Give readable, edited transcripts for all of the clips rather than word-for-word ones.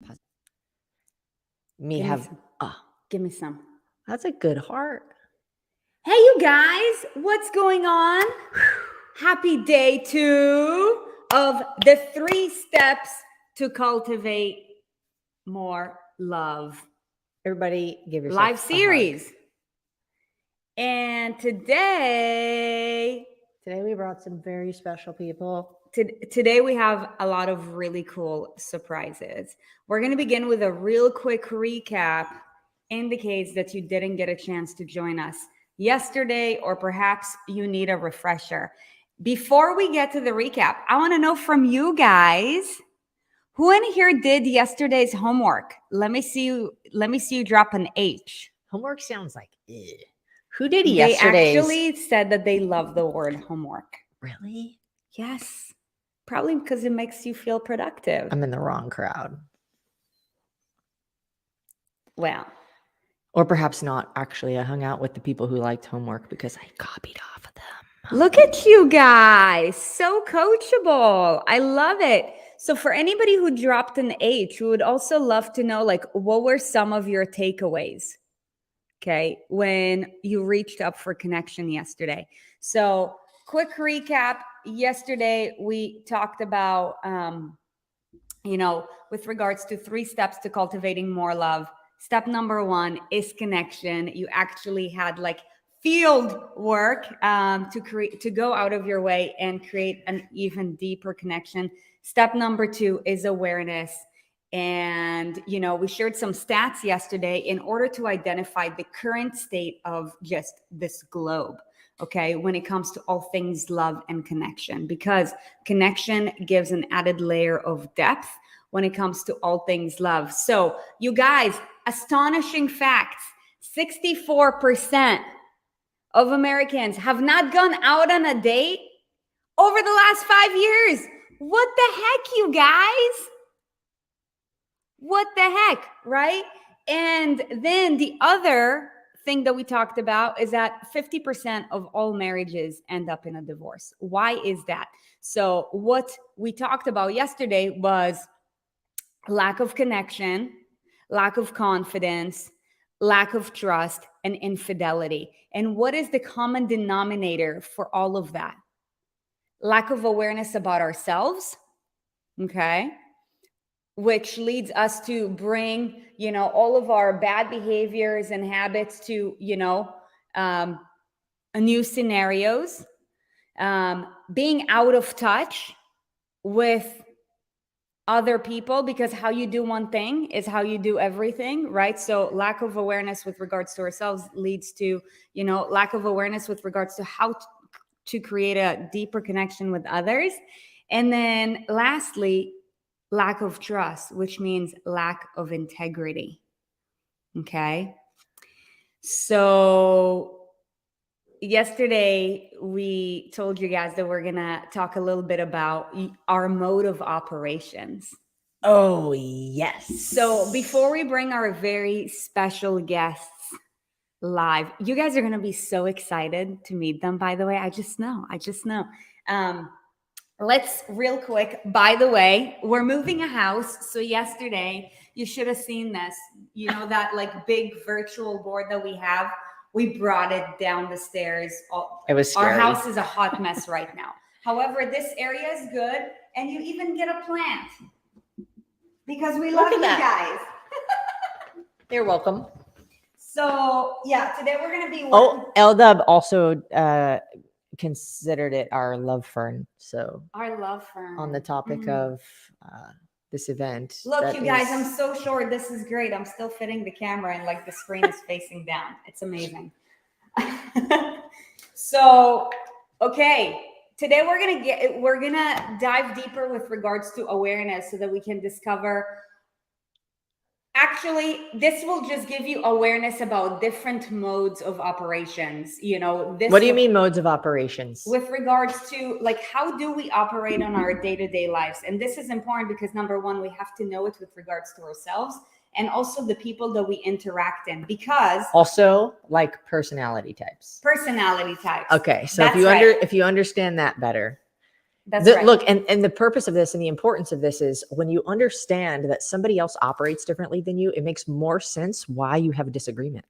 Me Give me have some. Give me some. that's a good heart. Hey, you guys, what's going on? Happy day 2 of the 3 steps to cultivate more love Everybody give yourself live a hug. series. And today we brought some very special people. Today we have a lot of really cool surprises. We're going to begin with a real quick recap in the case that you didn't get a chance to join us yesterday, or perhaps you need a refresher. Before we get to the recap, I want to know from you guys, who in here did yesterday's homework? Let me see you drop an H. Homework sounds like who did They yesterday's? actually said that they love the word homework. Really? Yes. Probably because it makes you feel productive. I'm in the wrong crowd. Well. Or perhaps not. Actually, I hung out with the people who liked homework because I copied off of them. Look at you guys. So coachable. I love it. So for anybody who dropped an H, we would also love to know, like, what were some of your takeaways? Okay, when you reached up for connection yesterday. So quick recap. Yesterday, we talked about, with regards to 3 steps to cultivating more love. Step number 1 is connection. You actually had like field work to go out of your way and create an even deeper connection. Step number 2 is awareness. And, we shared some stats yesterday in order to identify the current state of just this globe. Okay, when it comes to all things love and connection, because connection gives an added layer of depth when it comes to all things love. So, you guys, astonishing facts: 64% of Americans have not gone out on a date over the last 5 years. What the heck, you guys? What the heck, right? And then the other thing that we talked about is that 50% of all marriages end up in a divorce. Why is that? So what we talked about yesterday was lack of connection, lack of confidence, lack of trust, and infidelity. And what is the common denominator for all of that? Lack of awareness about ourselves, okay? Which leads us to bring, all of our bad behaviors and habits to, new scenarios, being out of touch with other people, because how you do one thing is how you do everything, right? So lack of awareness with regards to ourselves leads to, lack of awareness with regards to how to create a deeper connection with others. And then lastly, lack of trust, which means lack of integrity. Okay. So yesterday we told you guys that we're going to talk a little bit about our mode of operations. Oh, yes. So before we bring our very special guests live, you guys are going to be so excited to meet them, by the way. I just know. Let's real quick. By the way, we're moving a house. So yesterday, you should have seen this. That like big virtual board that we have. We brought it down the stairs. It was scary. Our house is a hot mess right now. However, this area is good, and you even get a plant because we love you guys. You're welcome. So yeah, today we're gonna be. Eldub also considered it our love fern. So our love fern on the topic of this event. Look, you guys, I'm so short. This is great. I'm still fitting the camera and like the screen is facing down. It's amazing. So, okay. Today we're gonna dive deeper with regards to awareness so that we can discover. Actually, this will just give you awareness about different modes of operations. What do you mean modes of operations? With regards to like, how do we operate on our day-to-day lives? And this is important because number 1, we have to know it with regards to ourselves and also the people that we interact in, because also like personality types. Okay, so if you understand that better, That's right. Look, and the purpose of this and the importance of this is when you understand that somebody else operates differently than you, it makes more sense why you have a disagreement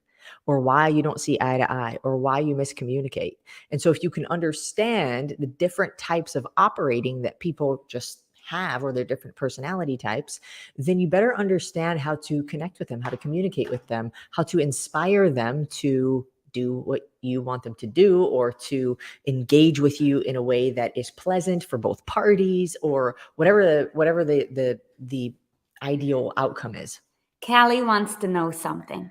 or why you don't see eye to eye or why you miscommunicate. And so if you can understand the different types of operating that people just have or their different personality types, then you better understand how to connect with them, how to communicate with them, how to inspire them to do what you want them to do or to engage with you in a way that is pleasant for both parties or whatever the ideal outcome is. Callie wants to know something.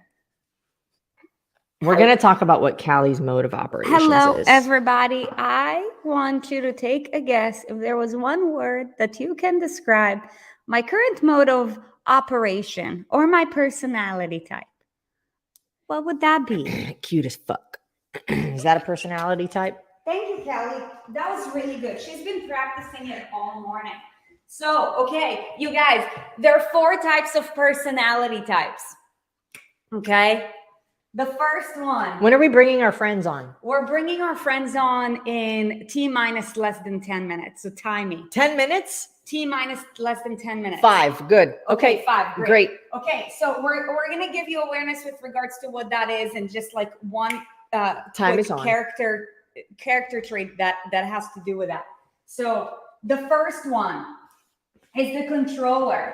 We're going to talk about what Callie's mode of operations Hello, is. everybody. I want you to take a guess if there was one word that you can describe my current mode of operation or my personality type. What would that be? Cute as fuck. Is that a personality type? Thank you, Callie. That was really good. She's been practicing it all morning. So, okay, you guys, there are 4 types of personality types. Okay? The first one. When are we bringing our friends on? We're bringing our friends on in T minus less than 10 minutes. So time me. 10 minutes? T minus less than 10 minutes. 5. Good. Okay. 5. Great. Okay. So we're going to give you awareness with regards to what that is and just like one time is on. character trait that has to do with that. So the first one is the controller.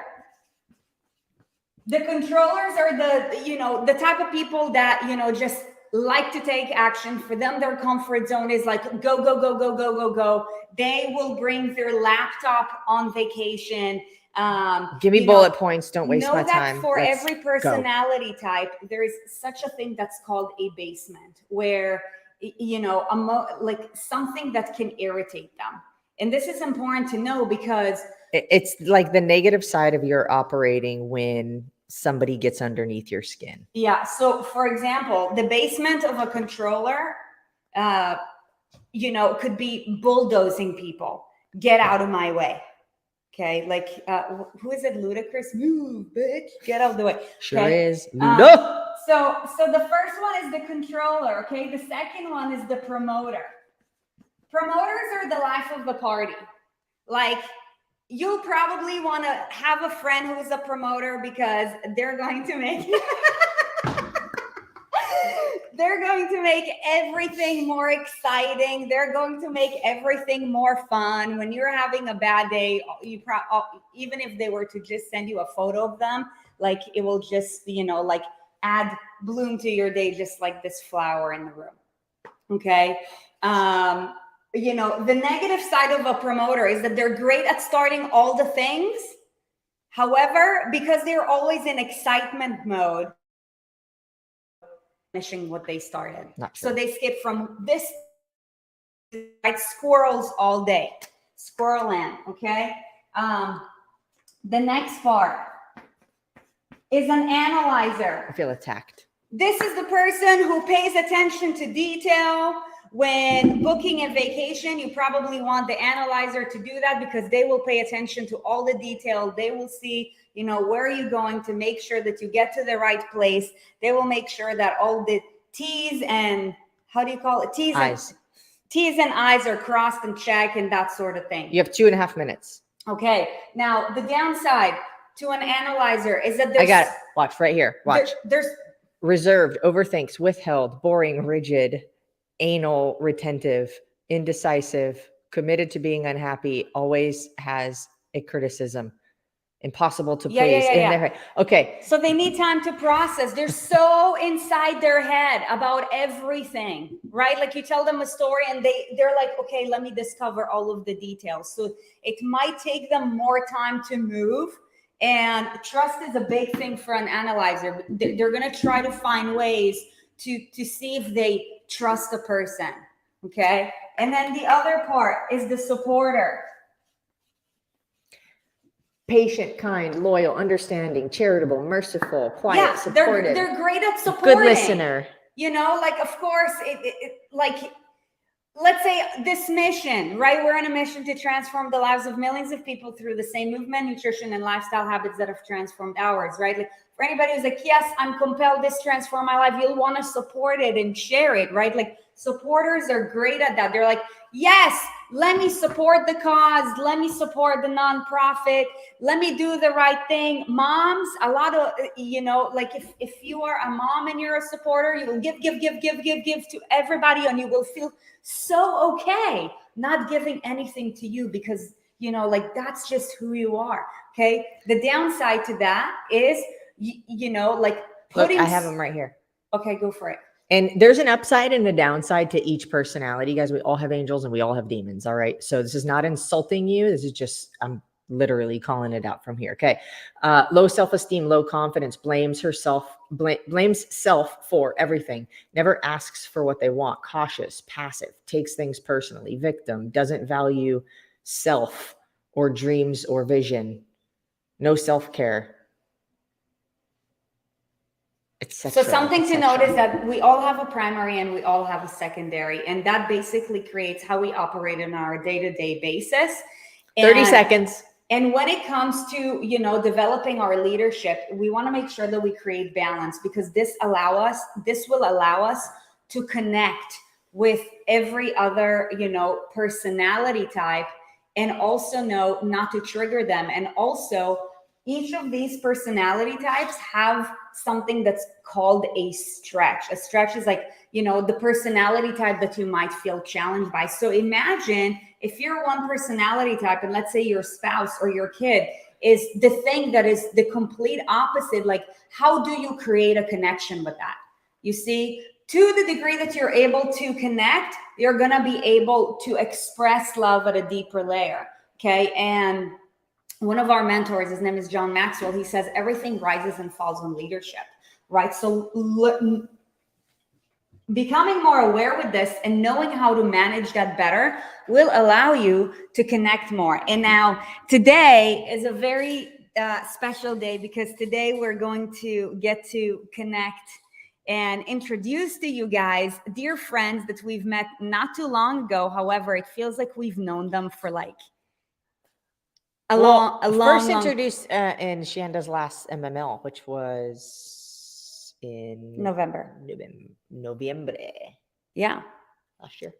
The controllers are the type of people that, just like to take action. For them, their comfort zone is like, go, go, go, go, go, go, go. They will bring their laptop on vacation. Give me bullet points. Don't waste my time. Know that for every personality type, there is such a thing that's called a basement where, like something that can irritate them. And this is important to know because it's like the negative side of your operating when somebody gets underneath your skin. Yeah. So for example, the basement of a controller, could be bulldozing people. Get out of my way. Okay. Like, who is it? Ludicrous? Move, bitch. Get out of the way. Sure okay? is. No. So the first one is the controller. Okay. The second one is the promoter. Promoters are the life of the party. Like, you'll probably want to have a friend who is a promoter because they're going to make everything more exciting. They're going to make everything more fun. When you're having a bad day, even if they were to just send you a photo of them, like it will just, like add bloom to your day, just like this flower in the room. Okay. The negative side of a promoter is that they're great at starting all the things. However, because they're always in excitement mode, finishing what they started. So they skip from this, like squirrels all day. Squirrel land, okay? The next part is an analyzer. I feel attacked. This is the person who pays attention to detail. When booking a vacation, you probably want the analyzer to do that because they will pay attention to all the detail. They will see, where are you going to make sure that you get to the right place. They will make sure that all the T's and how do you call it? T's and I's are crossed and checked and that sort of thing. You have 2.5 minutes. Okay. Now, the downside to an analyzer is that I got it. Watch right here. Watch. There's reserved, overthinks, withheld, boring, rigid, anal, retentive, indecisive, committed to being unhappy, always has a criticism, impossible to please. Okay. So they need time to process. They're so inside their head about everything, right? Like you tell them a story and they're like, okay, let me discover all of the details. So it might take them more time to move. And trust is a big thing for an analyzer. They're going to try to find ways to see if they trust a person. Okay. And then the other part is the supporter. Patient, kind, loyal, understanding, charitable, merciful, quiet, supportive. They're great at supporting. Good listener. Like, of course, like, let's say this mission, right? We're on a mission to transform the lives of millions of people through the same movement, nutrition, and lifestyle habits that have transformed ours, right? Like, for anybody who's like, yes, I'm compelled, this transformed my life, you'll want to support it and share it, right? Like, supporters are great at that. They're like, yes, let me support the cause, let me support the nonprofit, let me do the right thing. Moms, a lot of, like if you are a mom and you're a supporter, you will give to everybody, and you will feel so okay not giving anything to you, because like that's just who you are. Okay. The downside to that is, like Look, putting. I have them right here. Okay, go for it. And there's an upside and a downside to each personality, guys. We all have angels and we all have demons. All right. So this is not insulting you. This is just, I'm literally calling it out from here. Okay. Low self-esteem, low confidence, blames self for everything, never asks for what they want, cautious, passive, takes things personally, victim, doesn't value self or dreams or vision, no self-care. So something to note is that we all have a primary and we all have a secondary, and that basically creates how we operate on our day-to-day basis. 30 seconds. And when it comes to, developing our leadership, we want to make sure that we create balance, because this will allow us to connect with every other, personality type, and also know not to trigger them. And also, each of these personality types have something that's called a stretch. A stretch is like, the personality type that you might feel challenged by. So imagine if you're one personality type, and let's say your spouse or your kid is the thing that is the complete opposite. Like, how do you create a connection with that? You see, to the degree that you're able to connect, you're going to be able to express love at a deeper layer. Okay. And one of our mentors, his name is John Maxwell, he says everything rises and falls on leadership, right? So becoming more aware with this and knowing how to manage that better will allow you to connect more. And now today is a very special day, because today we're going to get to connect and introduce to you guys dear friends that we've met not too long ago. However, it feels like we've known them for like first introduced in Shanda's last MML, which was in November. Yeah. Last year.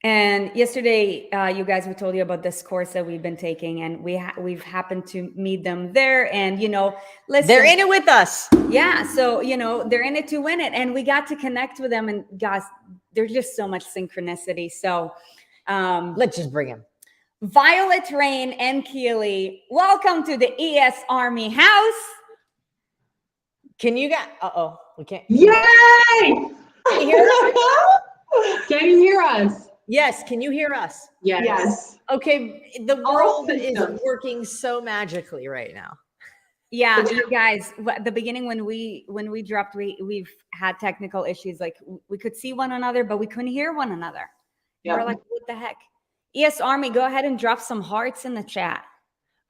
And yesterday, you guys, we told you about this course that we've been taking, and we've happened to meet them there, and listen, they're in it with us. Yeah, so they're in it to win it, and we got to connect with them, and guys, there's just so much synchronicity. So let's just bring them. Violet, Rain, and Keely, welcome to the ES Army house. Can you guys? We can't. Yay! Can you hear us? Can you hear us? Yes. Can you hear us? Yes. Okay. The world is working so magically right now. Yeah, you guys. At the beginning, when we dropped, we've had technical issues. Like, we could see one another, but we couldn't hear one another. Yep. We're like, what the heck? ES Army, go ahead and drop some hearts in the chat.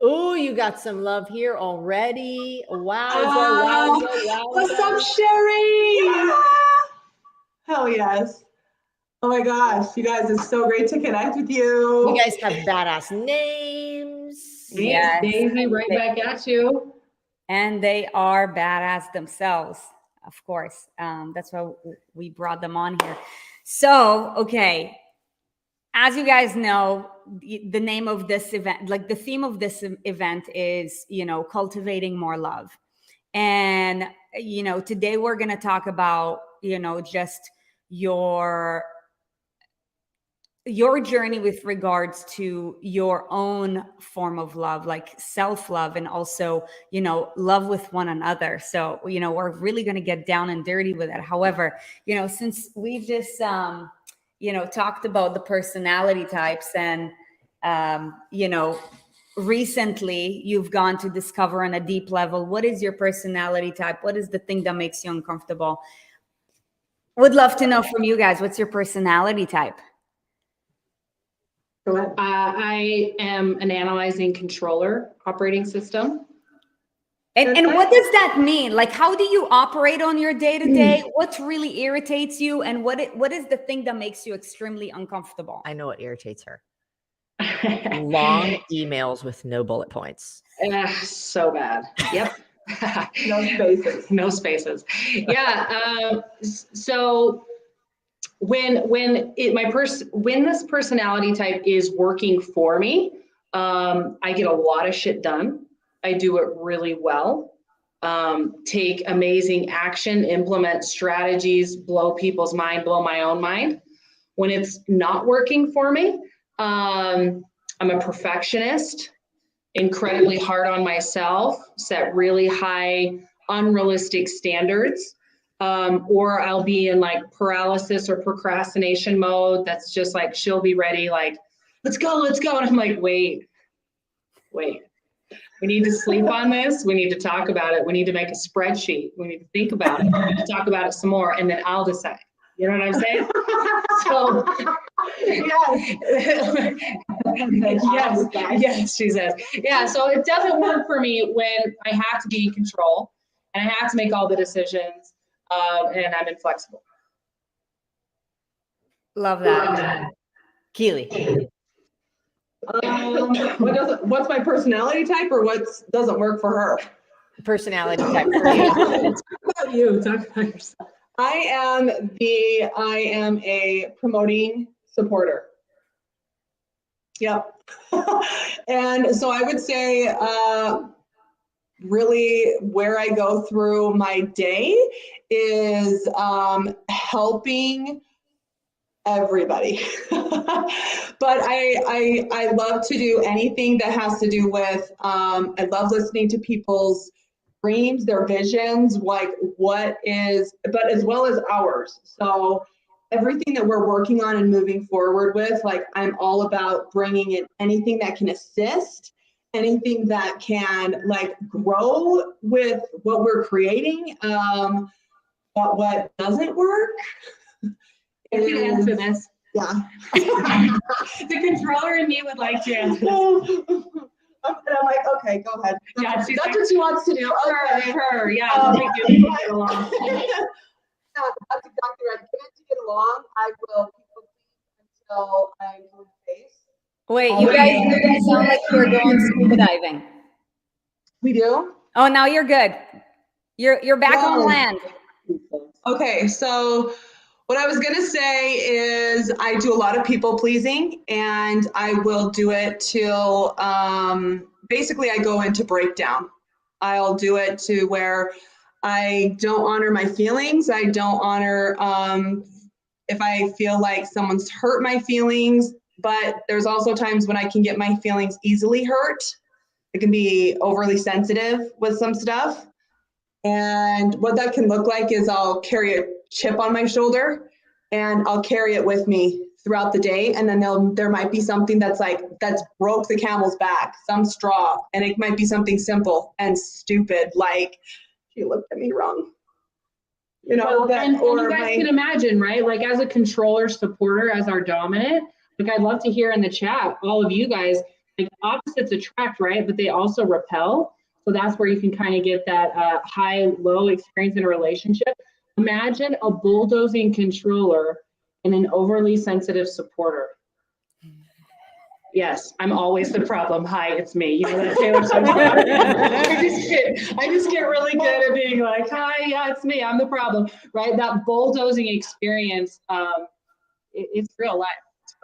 Oh, you got some love here already. Wow. What's up, Sherry? Yeah. Hell yes. Oh my gosh, you guys, it's so great to connect with you. You guys have badass names. Yes. Daisy, right back at you. And they are badass themselves, of course. That's why we brought them on here. So, okay. As you guys know, the name of this event, like the theme of this event is, cultivating more love. And, today we're going to talk about, just your journey with regards to your own form of love, like self-love, and also, love with one another. So, we're really going to get down and dirty with it. However, since we just, talked about the personality types, and, recently you've gone to discover on a deep level, what is your personality type? What is the thing that makes you uncomfortable? Would love to know from you guys, what's your personality type? Go ahead. I am an analyzing controller operating system. And what does that mean? Like, how do you operate on your day-to-day? What really irritates you? And what is the thing that makes you extremely uncomfortable? I know what irritates her. Long emails with no bullet points. So bad. Yep. No spaces. No spaces. Yeah. So when this personality type is working for me, I get a lot of shit done. I do it really well. Take amazing action, implement strategies, blow people's mind, blow my own mind. When it's not working for me, I'm a perfectionist, incredibly hard on myself, set really high, unrealistic standards. Or I'll be in like paralysis or procrastination mode. That's just like, she'll be ready, like, let's go. And I'm like, wait. We need to sleep on this. We need to talk about it. We need to make a spreadsheet. We need to think about it. We need to talk about it some more, and then I'll decide. You know what I'm saying? So, yes, she says. Yeah, so it doesn't work for me when I have to be in control and I have to make all the decisions, and I'm inflexible. Love that. Keely. What's my personality type, or what doesn't work for her? Personality type for you. Talk about you. Talk about yourself. I am a promoting supporter. Yep. And so I would say, really where I go through my day is helping everybody. But I love to do anything that has to do with, I love listening to people's dreams, their visions, like but as well as ours. So everything that we're working on and moving forward with, like I'm all about bringing in anything that can assist, anything that can like grow with what we're creating. But what doesn't work, I can answer this. yeah. The controller in me would like to answer this. And I'm like, okay, go ahead. Yeah, That's what she wants to do. Okay. Her, yeah. I think we can get along. Yeah, that's exactly right. To get along, I will people please until I move face. Wait, you guys sound like you're going scuba diving. We do? Oh, now you're good. You're back on land. Okay, so what I was gonna say is I do a lot of people pleasing, and I will do it till basically I go into breakdown. I'll do it to where I don't honor my feelings. I don't honor if I feel like someone's hurt my feelings, but there's also times when I can get my feelings easily hurt. I can be overly sensitive with some stuff. And what that can look like is I'll carry a chip on my shoulder and I'll carry it with me throughout the day. And then there might be something that's broke the camel's back, some straw. And it might be something simple and stupid, like she looked at me wrong. You know, and you guys can imagine, right? Like as a controller supporter, as our dominant, like I'd love to hear in the chat, all of you guys, like opposites attract, right? But they also repel. So that's where you can kind of get that high-low experience in a relationship. Imagine a bulldozing controller and an overly sensitive supporter. Yes, I'm always the problem. Hi, it's me. You know that Taylor Swift song? I just get really good at being like, hi, yeah, it's me. I'm the problem, right? That bulldozing experience, it's real life. It's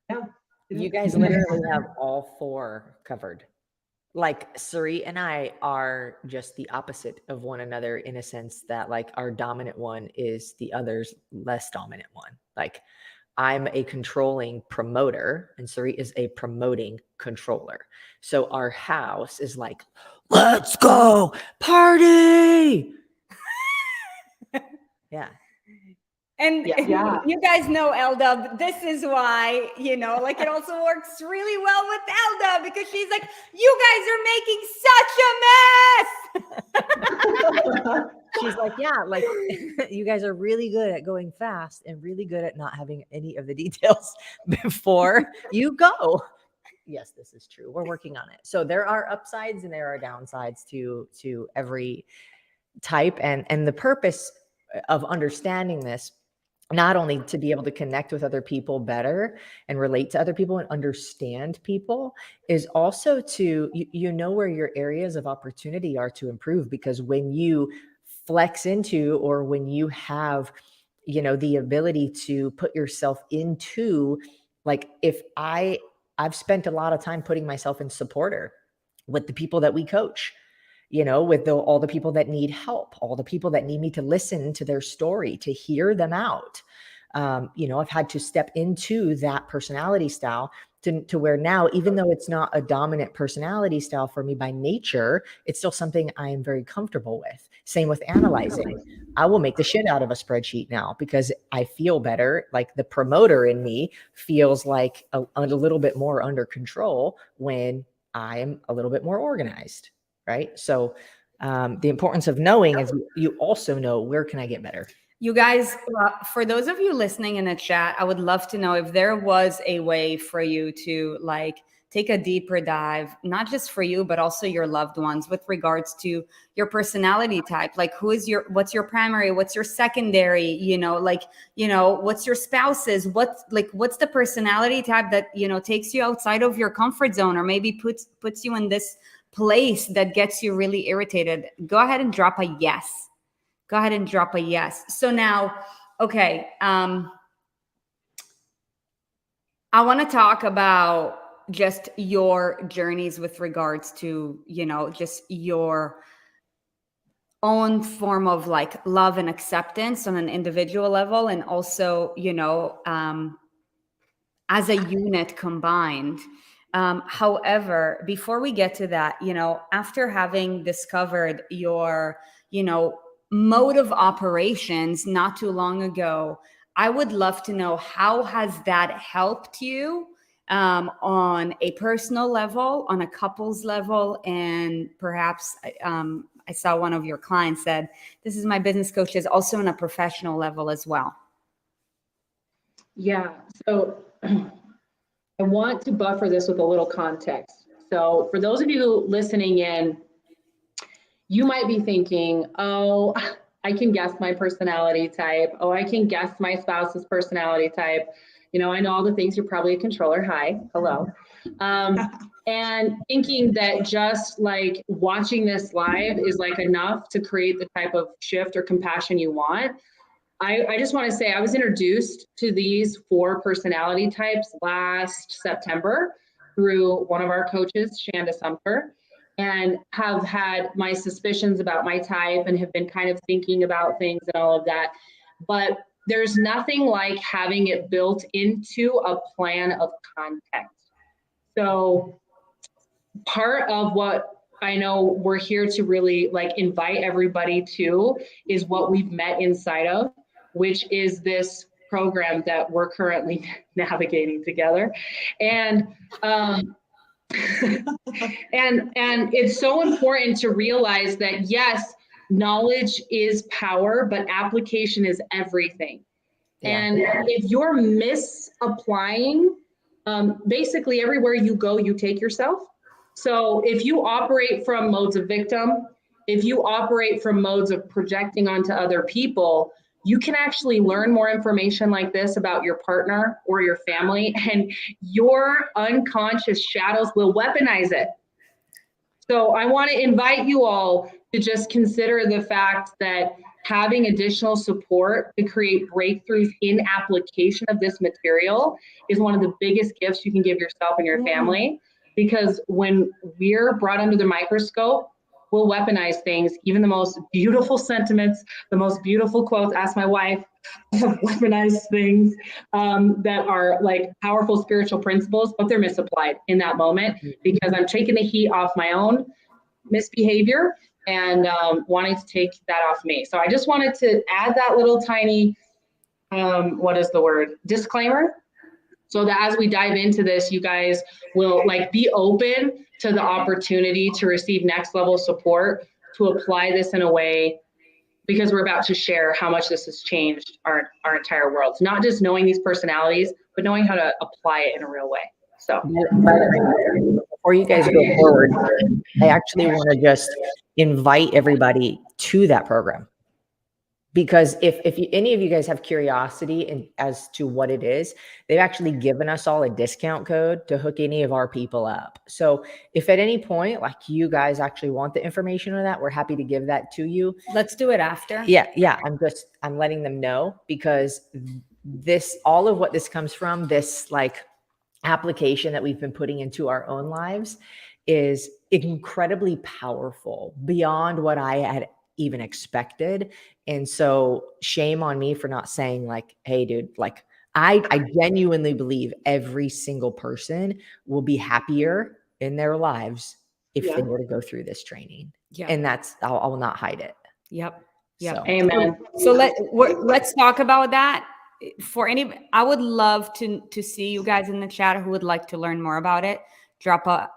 real life. Yeah. You guys literally have all four covered. Like Sari and I are just the opposite of one another in a sense that like our dominant one is the other's less dominant one. Like I'm a controlling promoter and Sari is a promoting controller. So our house is like, let's go party. Yeah. And you guys know Elda, this is why, like it also works really well with Elda because she's like, you guys are making such a mess. She's like, yeah, like you guys are really good at going fast and really good at not having any of the details before you go. Yes, this is true. We're working on it. So there are upsides and there are downsides to every type. And the purpose of understanding this, not only to be able to connect with other people better and relate to other people and understand people, is also to, know where your areas of opportunity are to improve. Because when you flex into, or when you have you know, the ability to put yourself into, like, if I've spent a lot of time putting myself in supporter with the people that we coach, you know, with all the people that need help, all the people that need me to listen to their story, to hear them out. You know, I've had to step into that personality style to where now, even though it's not a dominant personality style for me by nature, it's still something I am very comfortable with. Same with analyzing. I will make the shit out of a spreadsheet now because I feel better. Like the promoter in me feels like a little bit more under control when I am a little bit more organized. Right. So the importance of knowing is you also know, where can I get better? You guys, for those of you listening in the chat, I would love to know if there was a way for you to like take a deeper dive, not just for you, but also your loved ones with regards to your personality type. Like what's your primary, what's your secondary, you know, like, you know, what's your spouse's, what's the personality type that, you know, takes you outside of your comfort zone, or maybe puts you in this place that gets you really irritated. Go ahead and drop a yes. Go ahead and drop a yes. So now, okay, I want to talk about just your journeys with regards to, you know, just your own form of like love and acceptance on an individual level, and also, you know, as a unit combined. However, before we get to that, you know, after having discovered your, you know, mode of operations not too long ago, I would love to know, how has that helped you on a personal level, on a couple's level, and perhaps I saw one of your clients said, this is my business coach, is also on a professional level as well. Yeah, so I want to buffer this with a little context. So for those of you listening in, you might be thinking, oh, I can guess my personality type. Oh, I can guess my spouse's personality type. You know, I know all the things. You're probably a controller. Hi, hello. And thinking that just like watching this live is like enough to create the type of shift or compassion you want. I just want to say I was introduced to these 4 personality types last September through one of our coaches, Shanda Sumter, and have had my suspicions about my type and have been kind of thinking about things and all of that. But there's nothing like having it built into a plan of context. So part of what I know we're here to really like invite everybody to is what we've met inside of, which is this program that we're currently navigating together. And and it's so important to realize that, yes, knowledge is power, but application is everything. Yeah. And if you're misapplying, basically everywhere you go, you take yourself. So if you operate from modes of victim, if you operate from modes of projecting onto other people, you can actually learn more information like this about your partner or your family, and your unconscious shadows will weaponize it. So I want to invite you all to just consider the fact that having additional support to create breakthroughs in application of this material is one of the biggest gifts you can give yourself and your family, because when we're brought under the microscope, we'll weaponize things, even the most beautiful sentiments, the most beautiful quotes. Ask my wife, have weaponized things that are like powerful spiritual principles, but they're misapplied in that moment because I'm taking the heat off my own misbehavior and wanting to take that off me. So I just wanted to add that little tiny, disclaimer, so that as we dive into this, you guys will like be open to the opportunity to receive next level support, to apply this in a way, because we're about to share how much this has changed our entire world. Not just knowing these personalities, but knowing how to apply it in a real way. So before you guys go forward, I actually want to just invite everybody to that program. Because if any of you guys have curiosity as to what it is, they've actually given us all a discount code to hook any of our people up. So if at any point, like you guys actually want the information on that, we're happy to give that to you. Let's do it after. Yeah. I'm letting them know, because all of what this comes from, this like application that we've been putting into our own lives, is incredibly powerful beyond what I had even expected. And so shame on me for not saying like, hey dude, like I genuinely believe every single person will be happier in their lives if they were to go through this training. Yeah. And I will not hide it. Yep. So. Amen. So let's talk about that. I would love to see you guys in the chat who would like to learn more about it. Drop a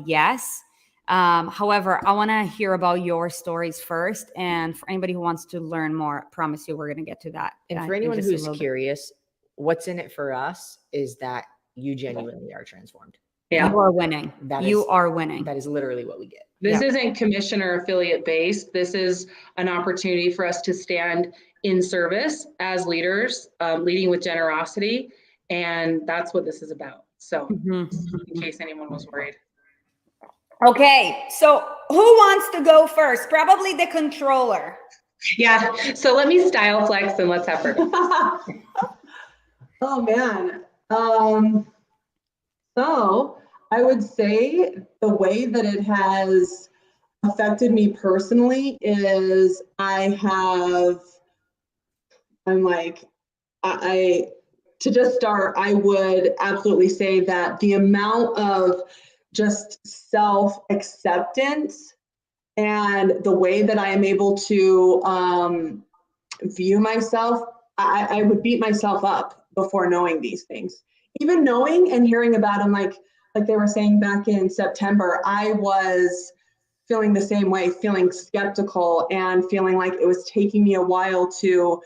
yes. However, I want to hear about your stories first. And for anybody who wants to learn more, I promise you we're going to get to that. And for anyone who's curious, what's in it for us is that you genuinely are transformed. Yeah. You are winning. You are winning. That is literally what we get. This isn't commission or affiliate based. This is an opportunity for us to stand in service as leaders, leading with generosity. And that's what this is about. So in case anyone was worried. Okay. So who wants to go first? Probably the controller. Yeah. So let me style flex and let's have her. Oh man. So I would say the way that it has affected me personally is to just start, I would absolutely say that the amount of just self-acceptance and the way that I am able to view myself, I would beat myself up before knowing these things. Even knowing and hearing about them, like they were saying back in September, I was feeling the same way, feeling skeptical and feeling like it was taking me a while to,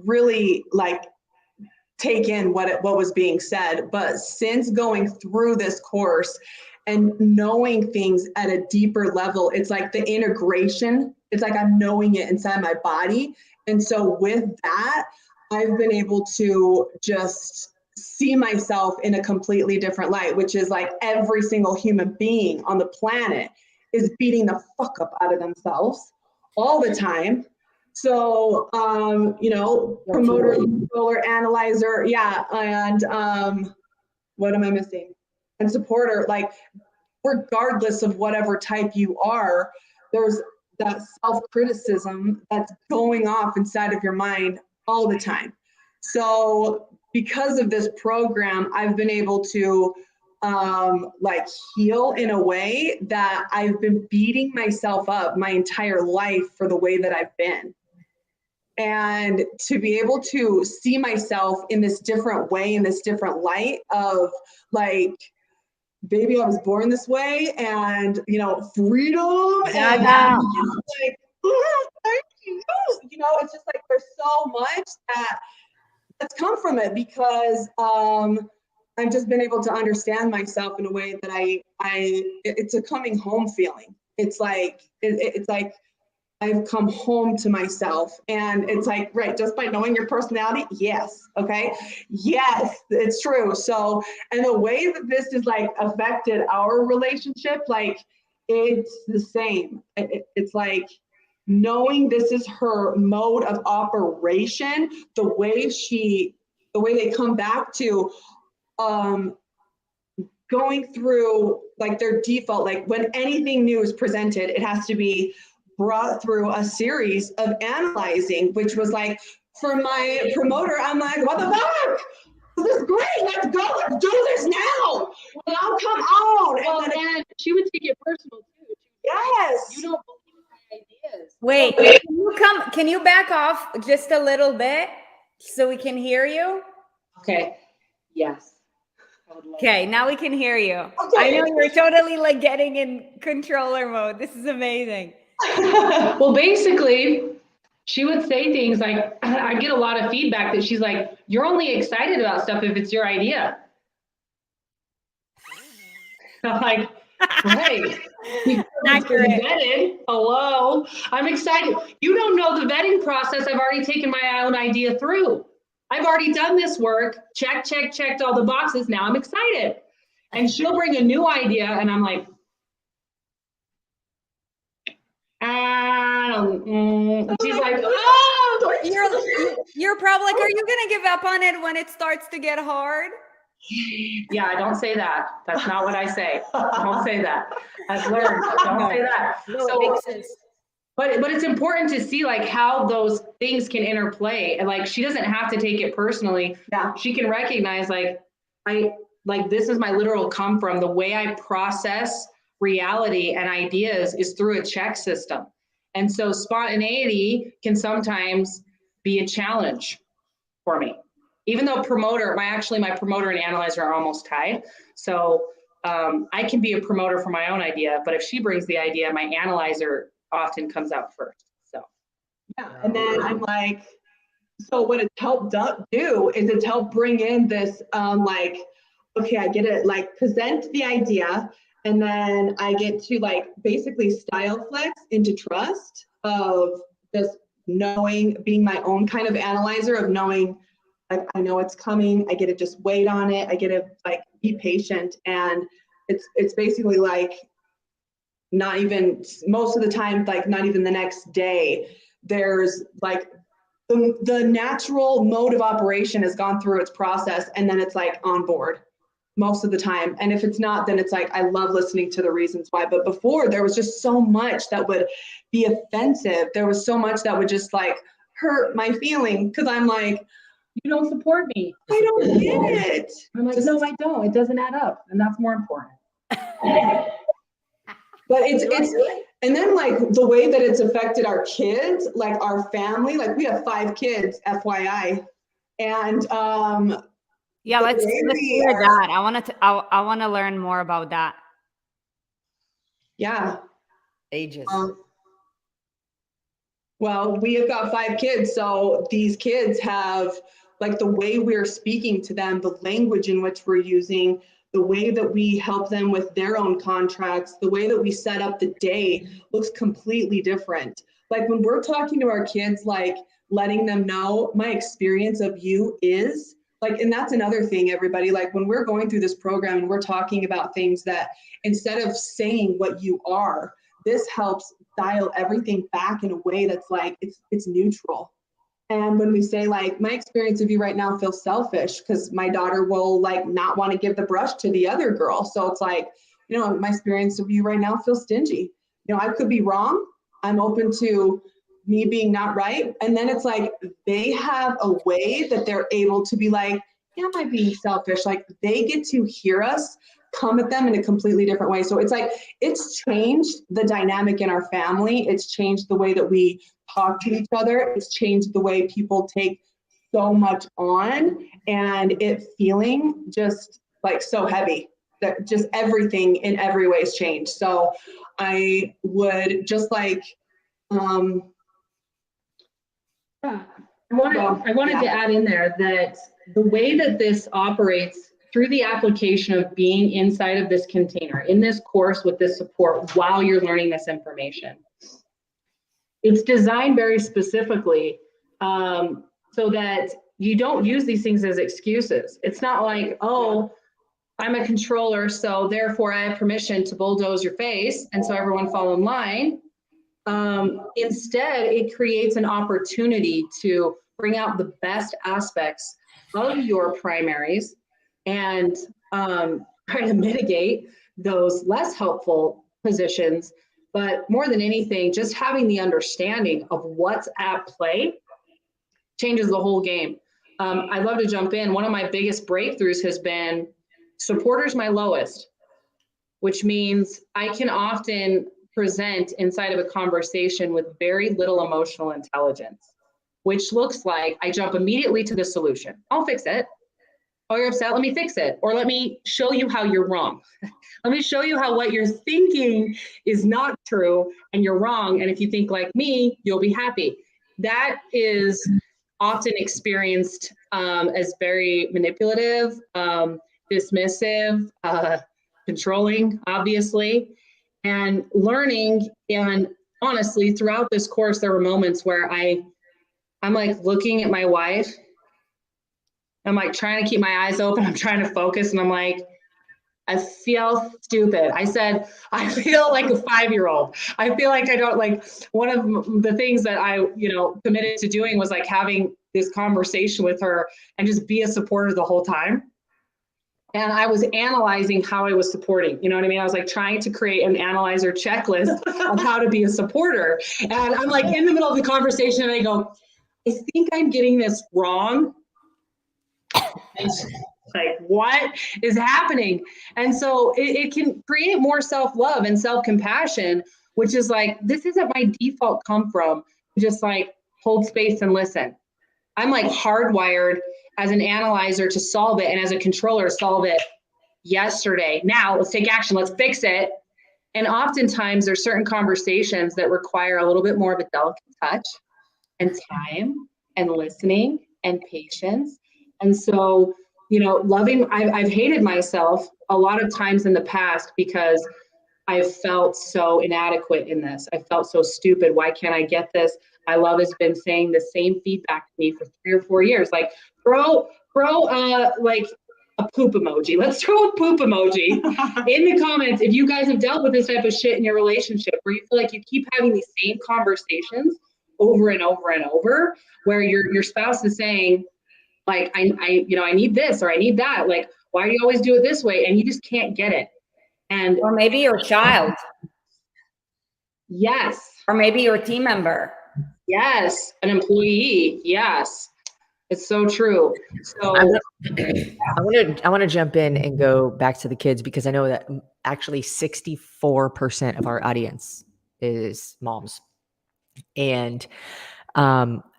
really like take in what was being said. But since going through this course and knowing things at a deeper level, it's like the integration, it's like I'm knowing it inside my body. And so with that, I've been able to just see myself in a completely different light, which is like every single human being on the planet is beating the fuck up out of themselves all the time. So, promoter, controller, analyzer, and what am I missing? And supporter, like regardless of whatever type you are, there's that self-criticism that's going off inside of your mind all the time. So because of this program, I've been able to heal in a way that I've been beating myself up my entire life for the way that I've been. And to be able to see myself in this different way, in this different light of like, baby, I was born this way, and freedom, and like, thank you. It's just like there's so much that's come from it because I've just been able to understand myself in a way that it's a coming home feeling. It's like it's like I've come home to myself, and it's like, right, just by knowing your personality, yes, okay, yes, it's true. So, and the way that this has like affected our relationship, like it's the same. It's like knowing this is her mode of operation, the way they come back to going through like their default, like when anything new is presented, it has to be brought through a series of analyzing, which was like, for my promoter, I'm like, what the fuck? This is great, let's go, let's do this now. Come on. Well, and she would take it personal too. Yes. You don't believe my ideas. Wait, can you back off just a little bit so we can hear you? Okay, yes. Okay, now we can hear you. Okay. I know you're totally like getting in controller mode. This is amazing. Well, basically, she would say things like, I get a lot of feedback that she's like, you're only excited about stuff if it's your idea. I'm like, right. Because It's been accurate. vetted. Hello. I'm excited. You don't know the vetting process. I've already taken my own idea through. I've already done this work. Checked all the boxes. Now I'm excited. And she'll bring a new idea, and I'm like, she's like, oh, You're probably like, are you gonna give up on it when it starts to get hard? yeah, don't say that. That's not what I say. Don't say that. I've learned. Don't say that. No, it makes sense. But it's important to see like how those things can interplay, and like she doesn't have to take it personally. Yeah. She can recognize like this is my literal come from. The way I process reality and ideas is through a check system. And so spontaneity can sometimes be a challenge for me. Even though my promoter and analyzer are almost tied. So I can be a promoter for my own idea, but if she brings the idea, my analyzer often comes out first. So yeah, and then I'm like, so what it's helped do is it's helped bring in this like, okay, I get it, like present the idea, and then I get to like basically style flex into trust of just knowing, being my own kind of analyzer of knowing, like I know it's coming, I get to just wait on it, I get to like be patient, and it's basically like not even most of the time, like not even the next day, there's like the natural mode of operation has gone through its process, and then it's like on board most of the time. And if it's not, then it's like, I love listening to the reasons why. But before, there was just so much that would be offensive. There was so much that would just like hurt my feeling, because I'm like, you don't support me. I don't get it. I'm like, no, I don't. It doesn't add up. And that's more important. But it's and then like the way that it's affected our kids, like our family, like we have 5 kids, FYI. And Yeah, let's hear that. I want to learn more about that. Yeah. Ages. Well, we have got 5 kids, so these kids have like the way we're speaking to them, the language in which we're using, the way that we help them with their own contracts, the way that we set up the day looks completely different. Like when we're talking to our kids, like letting them know my experience of you is like, and that's another thing, everybody, like when we're going through this program and we're talking about things that instead of saying what you are, this helps dial everything back in a way that's like, it's neutral. And when we say like, my experience of you right now feels selfish because my daughter will like not want to give the brush to the other girl. So it's like, you know, my experience of you right now feels stingy. You know, I could be wrong. I'm open to me being not right. And then it's like, they have a way that they're able to be like, am I being selfish? Like they get to hear us come at them in a completely different way. So it's like, it's changed the dynamic in our family. It's changed the way that we talk to each other. It's changed the way people take so much on, and it feeling just like so heavy that just everything in every way has changed. So I would just like, I wanted to add in there that the way that this operates through the application of being inside of this container, in this course with this support while you're learning this information, it's designed very specifically so that you don't use these things as excuses. It's not like, oh, I'm a controller, so therefore I have permission to bulldoze your face, and so everyone fall in line. Instead, it creates an opportunity to bring out the best aspects of your primaries and try to mitigate those less helpful positions. But more than anything, just having the understanding of what's at play changes the whole game. I'd love to jump in. One of my biggest breakthroughs has been supporters my lowest, which means I can often present inside of a conversation with very little emotional intelligence, which looks like I jump immediately to the solution. I'll fix it. Oh, you're upset? Let me fix it. Or let me show you how you're wrong. Let me show you how what you're thinking is not true and you're wrong. And if you think like me, you'll be happy. That is often experienced as very manipulative, dismissive, controlling, obviously. and learning. And honestly, throughout this course, there were moments where I'm like looking at my wife. I'm like trying to keep my eyes open. I'm trying to focus. And I'm like, I feel stupid. I said, I feel like a 5-year-old. I feel like I don't like one of the things that I, committed to doing was like having this conversation with her and just be a supporter the whole time. And I was analyzing how I was supporting, you know what I mean? I was like trying to create an analyzer checklist of how to be a supporter. And I'm like in the middle of the conversation and I go, I think I'm getting this wrong. Like, what is happening? And so it can create more self-love and self-compassion, which is like, this isn't my default come from, just like hold space and listen. I'm like hardwired as an analyzer to solve it and as a controller solve it yesterday. Now let's take action. Let's fix it. And oftentimes there's certain conversations that require a little bit more of a delicate touch and time and listening and patience. And so, I've hated myself a lot of times in the past because I've felt so inadequate in this. I felt so stupid. Why can't I get this? My love has been saying the same feedback to me for 3 or 4 years. Like throw like a poop emoji. Let's throw a poop emoji in the comments if you guys have dealt with this type of shit in your relationship where you feel like you keep having these same conversations over and over and over, where your spouse is saying, like, I need this or I need that. Like, why do you always do it this way? And you just can't get it. And Or maybe your child. Yes. Or maybe your team member. Yes. An employee. Yes. It's so true. So I want to jump in and go back to the kids because I know that actually 64% of our audience is moms. And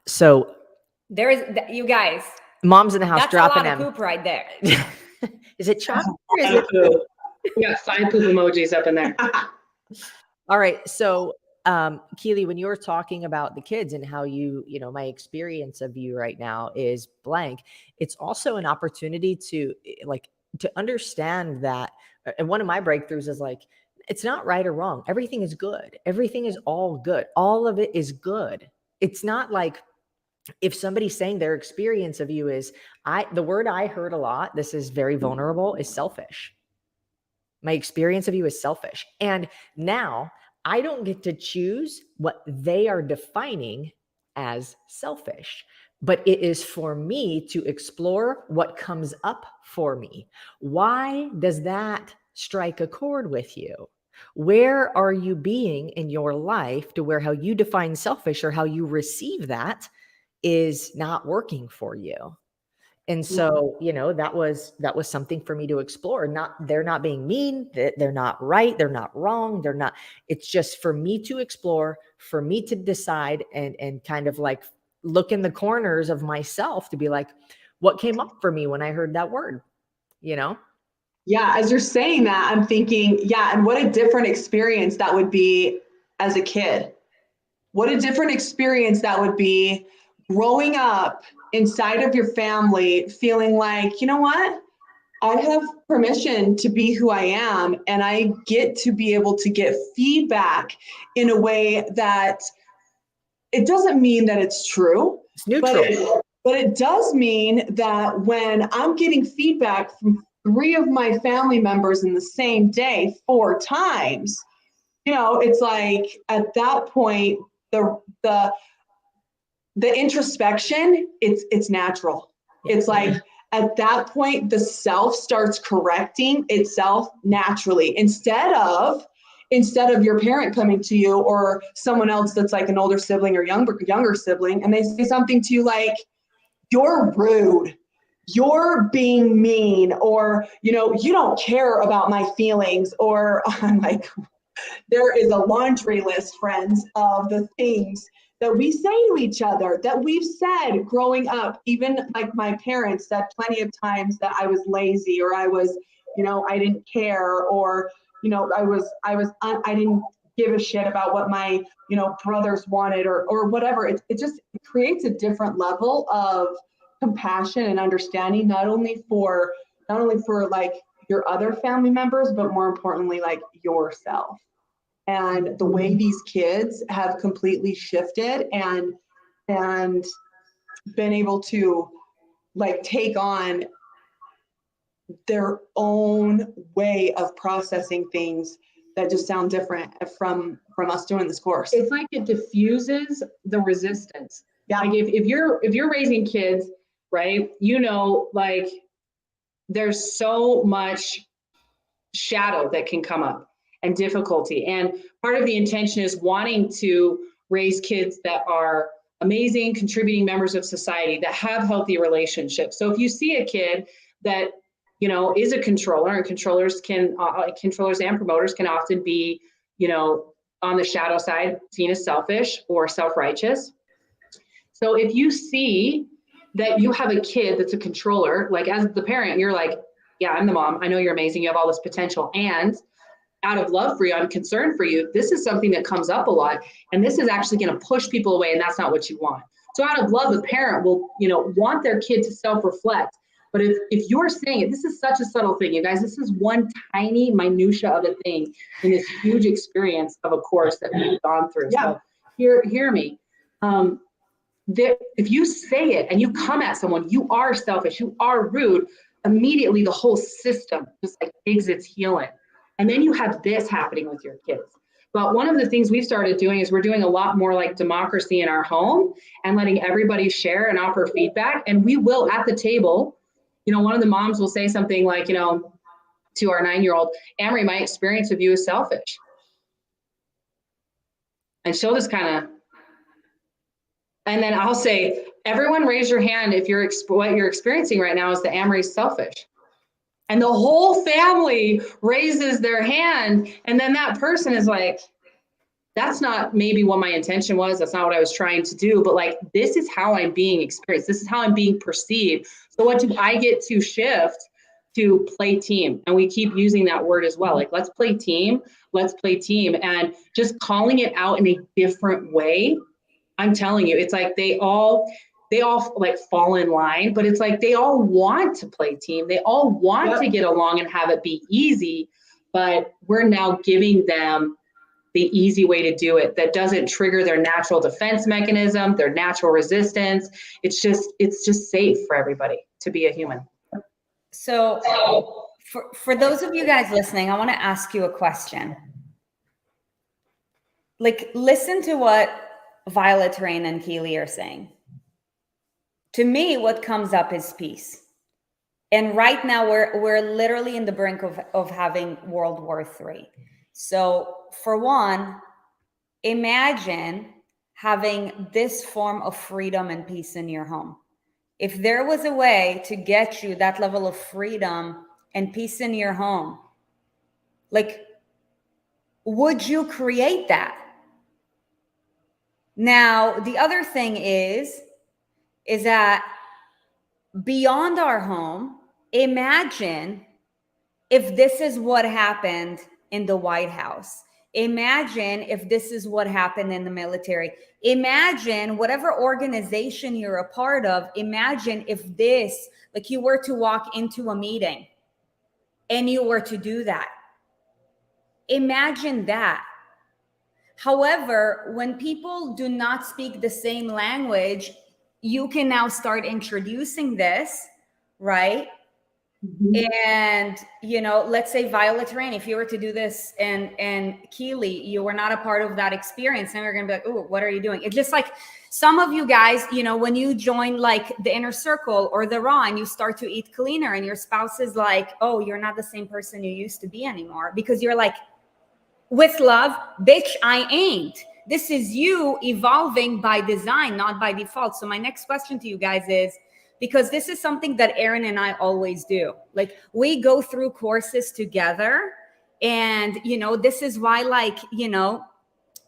so there is, you guys, moms in the house that's dropping a lot them. of poop right there. Is it chocolate? Or is it we got 5 poop emojis up in there. All right. So, Keely, when you were talking about the kids and how my experience of you right now is blank, it's also an opportunity to understand that. And one of my breakthroughs is like, it's not right or wrong. Everything is good. Everything is all good. All of it is good. It's not like if somebody's saying their experience of you is, the word I heard a lot, this is very vulnerable, is selfish. My experience of you is selfish. And now I don't get to choose what they are defining as selfish, but it is for me to explore what comes up for me. Why does that strike a chord with you? Where are you being in your life to where how you define selfish or how you receive that is not working for you? And so, that was something for me to explore. They're not being mean, they're not right, they're not wrong, it's just for me to explore, for me to decide and kind of like look in the corners of myself to be like, what came up for me when I heard that word, Yeah, as you're saying that, I'm thinking, yeah, and what a different experience that would be as a kid. What a different experience that would be growing up inside of your family, feeling like, you know what? I have permission to be who I am, and I get to be able to get feedback in a way that it doesn't mean that it's true. It's neutral. But it does mean that when I'm getting feedback from 3 of my family members in the same day 4 times, it's like at that point, the introspection, it's natural. It's like at that point, the self starts correcting itself naturally instead of your parent coming to you or someone else that's like an older sibling or younger sibling, and they say something to you like, you're rude, you're being mean, or, you don't care about my feelings, or I'm like, there is a laundry list, friends, of the things that we say to each other, that we've said growing up. Even like my parents said plenty of times that I was lazy, or I was, I didn't care, or, I didn't give a shit about what my, brothers wanted, or whatever. It just creates a different level of compassion and understanding, not only for like your other family members, but more importantly, like yourself. and the way these kids have completely shifted and been able to like take on their own way of processing things that just sound different from us doing this course. It's like it diffuses the resistance. Yeah. Like if you're raising kids, right, you know, like there's so much shadow that can come up and difficulty. And part of the intention is wanting to raise kids that are amazing, contributing members of society that have healthy relationships. So if you see a kid that, you know, is a controller, and controllers and promoters can often be, you know, on the shadow side, seen as selfish or self-righteous. So if you see that you have a kid that's a controller, like as the parent, you're like, yeah, I'm the mom. I know you're amazing. You have all this potential. And out of love for you, I'm concerned for you. This is something that comes up a lot. And this is actually going to push people away. And that's not what you want. So out of love, the parent will, you know, want their kid to self-reflect. But if you're saying it, this is such a subtle thing, you guys, this is one tiny minutia of a thing in this huge experience of a course that we've gone through. Yeah. So hear me. If you say it and you come at someone, you are selfish, you are rude, immediately the whole system just like digs its heel in. And then you have this happening with your kids. But one of the things we've started doing is we're doing a lot more like democracy in our home and letting everybody share and offer feedback. And we will at the table, you know, one of the moms will say something like, you know, to our 9-year-old, Amory, my experience with you is selfish. And she'll just kind of, and then I'll say, everyone raise your hand if what you're experiencing right now is that Amory's selfish. And the whole family raises their hand. And then that person is like, that's not maybe what my intention was. That's not what I was trying to do. But like, this is how I'm being experienced. This is how I'm being perceived. So what do I get to shift to play team? And we keep using that word as well. Like, let's play team. Let's play team. And just calling it out in a different way. I'm telling you, it's like they all like fall in line, but it's like they all want to play team. They all want to get along and have it be easy, but we're now giving them the easy way to do it that doesn't trigger their natural defense mechanism, their natural resistance. It's just safe for everybody to be a human. So for those of you guys listening, I want to ask you a question. Like, listen to what Violet, Rain, and Keely are saying. To me, what comes up is peace. And right now we're literally in the brink of having World War III. So for one, imagine having this form of freedom and peace in your home. If there was a way to get you that level of freedom and peace in your home, like, would you create that? Now, the other thing is that beyond our home, imagine if this is what happened in the White House. Imagine if this is what happened in the military. Imagine whatever organization you're a part of. Imagine if this, like, you were to walk into a meeting and you were to do that. Imagine that. However, when people do not speak the same language, you can now start introducing this, right? Mm-hmm. And, you know, let's say Violet, Rain, if you were to do this and Keely, you were not a part of that experience, and you're going to be like, oh, what are you doing? It's just like some of you guys, you know, when you join like the Inner Circle or the Raw and you start to eat cleaner and your spouse is like, oh, you're not the same person you used to be anymore, because you're like, with love, bitch, I ain't. This is you evolving by design, not by default. So my next question to you guys is, because this is something that Erin and I always do. Like, we go through courses together, and, you know, this is why, like, you know,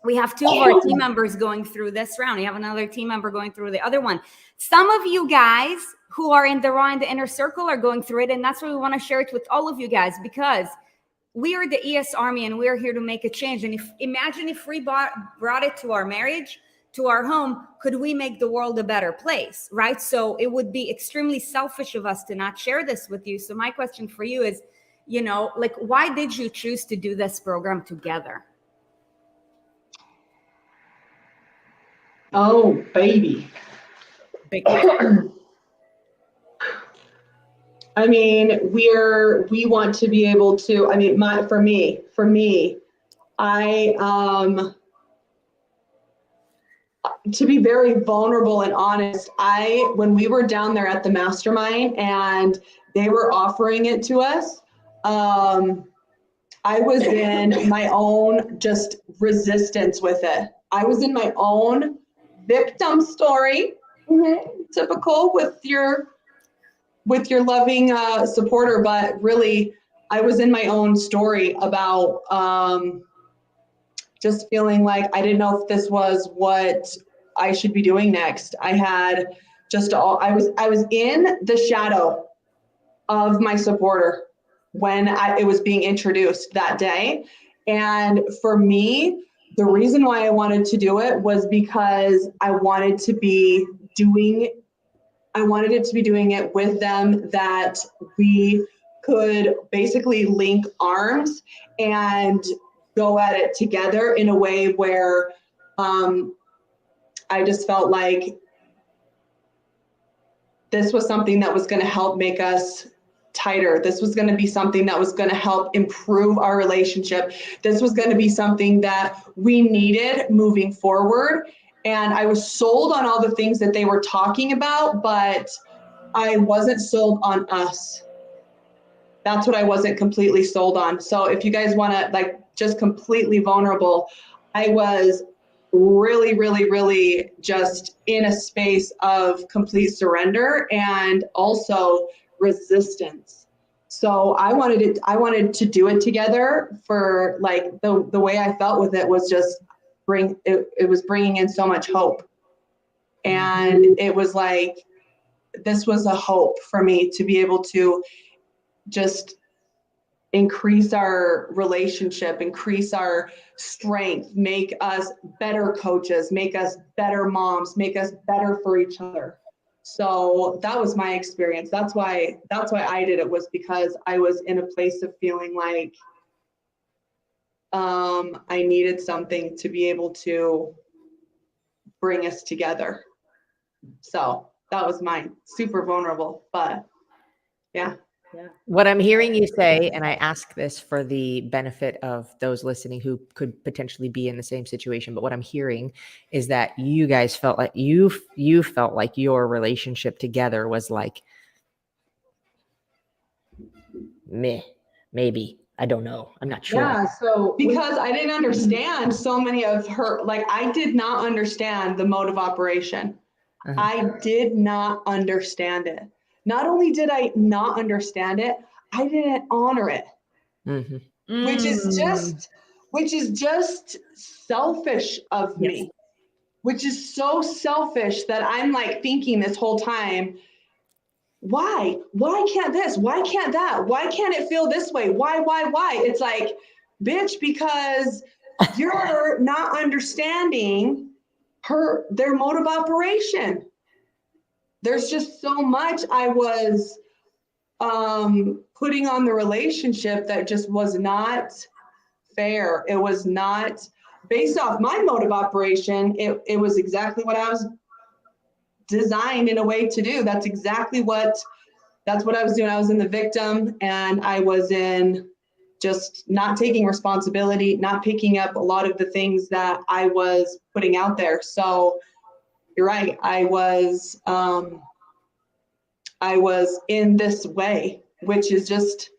we have 2 of our team members going through this round. We have another team member going through the other one. Some of you guys who are in the Raw and the Inner Circle are going through it. And that's why we want to share it with all of you guys, because we are the ES Army and we're here to make a change. And imagine if we brought it to our marriage, to our home, could we make the world a better place, right? So it would be extremely selfish of us to not share this with you. So my question for you is, you know, like, why did you choose to do this program together? Oh, baby. Big question. I mean, we want to be able to, I mean, for me, I, to be very vulnerable and honest, when we were down there at the mastermind and they were offering it to us, I was in my own just resistance with it. I was in my own victim story, typical with your loving supporter, but really I was in my own story about just feeling like I didn't know if this was what I should be doing next. I had I was in the shadow of my supporter when it was being introduced that day. And for me, the reason why I wanted to do it was because I wanted it to be doing it with them, that we could basically link arms and go at it together in a way where I just felt like this was something that was going to help make us tighter. This was going to be something that was going to help improve our relationship. This was going to be something that we needed moving forward. And I was sold on all the things that they were talking about, but I wasn't sold on us. That's what I wasn't completely sold on. So if you guys want to, like, just completely vulnerable, I was really, really, really just in a space of complete surrender and also resistance. So I wanted to do it together. For like the way I felt with it was just it was bringing in so much hope. And it was like, this was a hope for me to be able to just increase our relationship, increase our strength, make us better coaches, make us better moms, make us better for each other. So that was my experience. That's why I did it, was because I was in a place of feeling like I needed something to be able to bring us together. So that was mine. Super vulnerable, but yeah. What I'm hearing you say, and I ask this for the benefit of those listening who could potentially be in the same situation, but what I'm hearing is that you guys felt like you felt like your relationship together was like meh, maybe. I don't know. I'm not sure. Yeah, so Because I didn't understand so many of her, like, I did not understand the mode of operation. Uh-huh. I did not understand it. Not only did I not understand it, I didn't honor it, Mm-hmm. which is just selfish of Yes. me, which is so selfish that I'm like thinking this whole time, why can't this? Why can't that? Why can't it feel this way? Why? It's like, bitch, because you're not understanding their mode of operation. There's just so much I was putting on the relationship that just was not fair. It was not based off my mode of operation. It was exactly what I was designed in a way to do. That's what I was doing. I was in the victim, and I was in just not taking responsibility, not picking up a lot of the things that I was putting out there. So you're right. I was in this way, which is just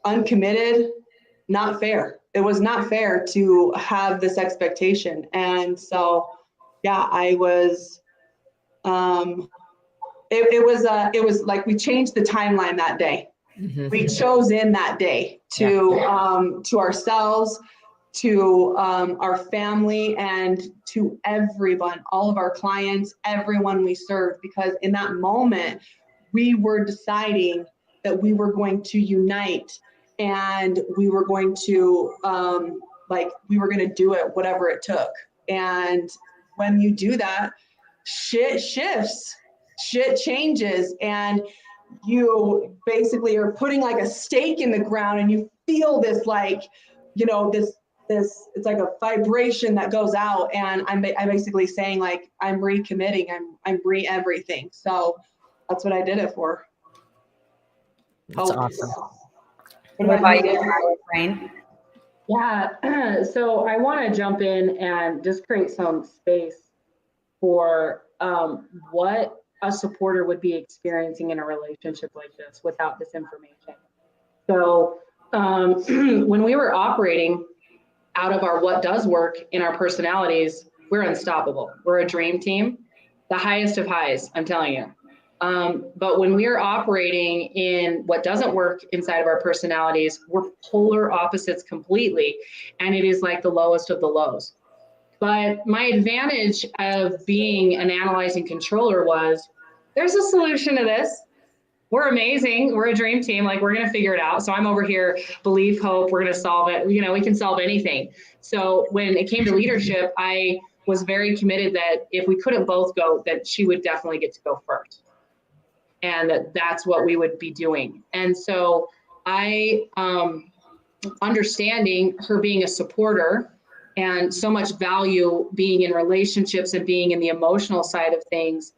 uncommitted, not fair. It was not fair to have this expectation. And so, yeah, I was, it was like we changed the timeline that day. Mm-hmm. We chose in that day to ourselves, to our family, and to everyone, all of our clients, everyone we serve, because in that moment, we were deciding that we were going to unite, and we were going to we were going to do it, whatever it took. And when you do that, shit shifts, shit changes, and you basically are putting like a stake in the ground, and you feel this, like, this it's like a vibration that goes out, and I'm basically saying like, I'm recommitting, I'm everything. So that's what I did it for. That's Hope. awesome. What about you, Rain? Yeah, so I want to jump in and just create some space for what a supporter would be experiencing in a relationship like this without this information. So when we were operating out of our what does work in our personalities, we're unstoppable. We're a dream team, the highest of highs, I'm telling you. But when we're operating in what doesn't work inside of our personalities, we're polar opposites completely. And it is like the lowest of the lows. But my advantage of being an analyzing controller was there's a solution to this. We're amazing. We're a dream team. Like, we're going to figure it out. So I'm over here, believe, hope, we're going to solve it. You know, we can solve anything. So when it came to leadership, I was very committed that if we couldn't both go, that she would definitely get to go first. And that's what we would be doing. And so I, understanding her being a supporter and so much value being in relationships and being in the emotional side of things,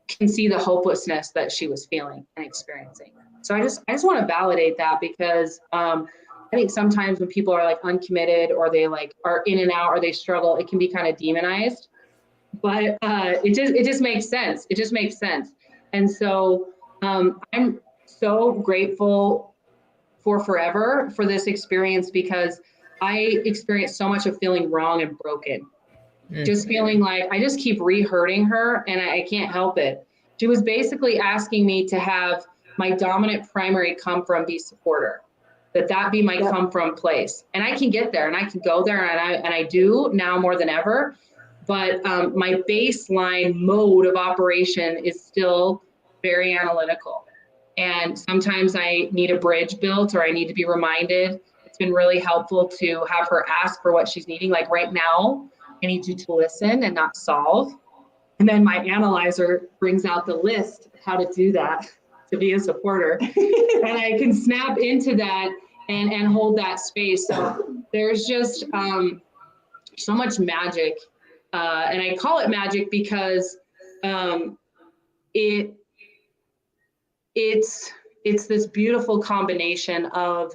can see the hopelessness that she was feeling and experiencing. So I just want to validate that, because I think sometimes when people are like uncommitted, or they like are in and out, or they struggle, it can be kind of demonized. But it just makes sense. It just makes sense. And so I'm so grateful for forever for this experience, because I experienced so much of feeling wrong and broken. Just feeling like I just keep re-hurting her, and I can't help it. She was basically asking me to have my dominant primary come from be supporter, that be my come from place. And I can get there, and I can go there, and I do now more than ever. But my baseline mode of operation is still very analytical. And sometimes I need a bridge built, or I need to be reminded. It's been really helpful to have her ask for what she's needing. Like right now, I need you to listen and not solve. And then my analyzer brings out the list of how to do that, to be a supporter. And I can snap into that and hold that space. So there's just so much magic. And I call it magic because it's this beautiful combination of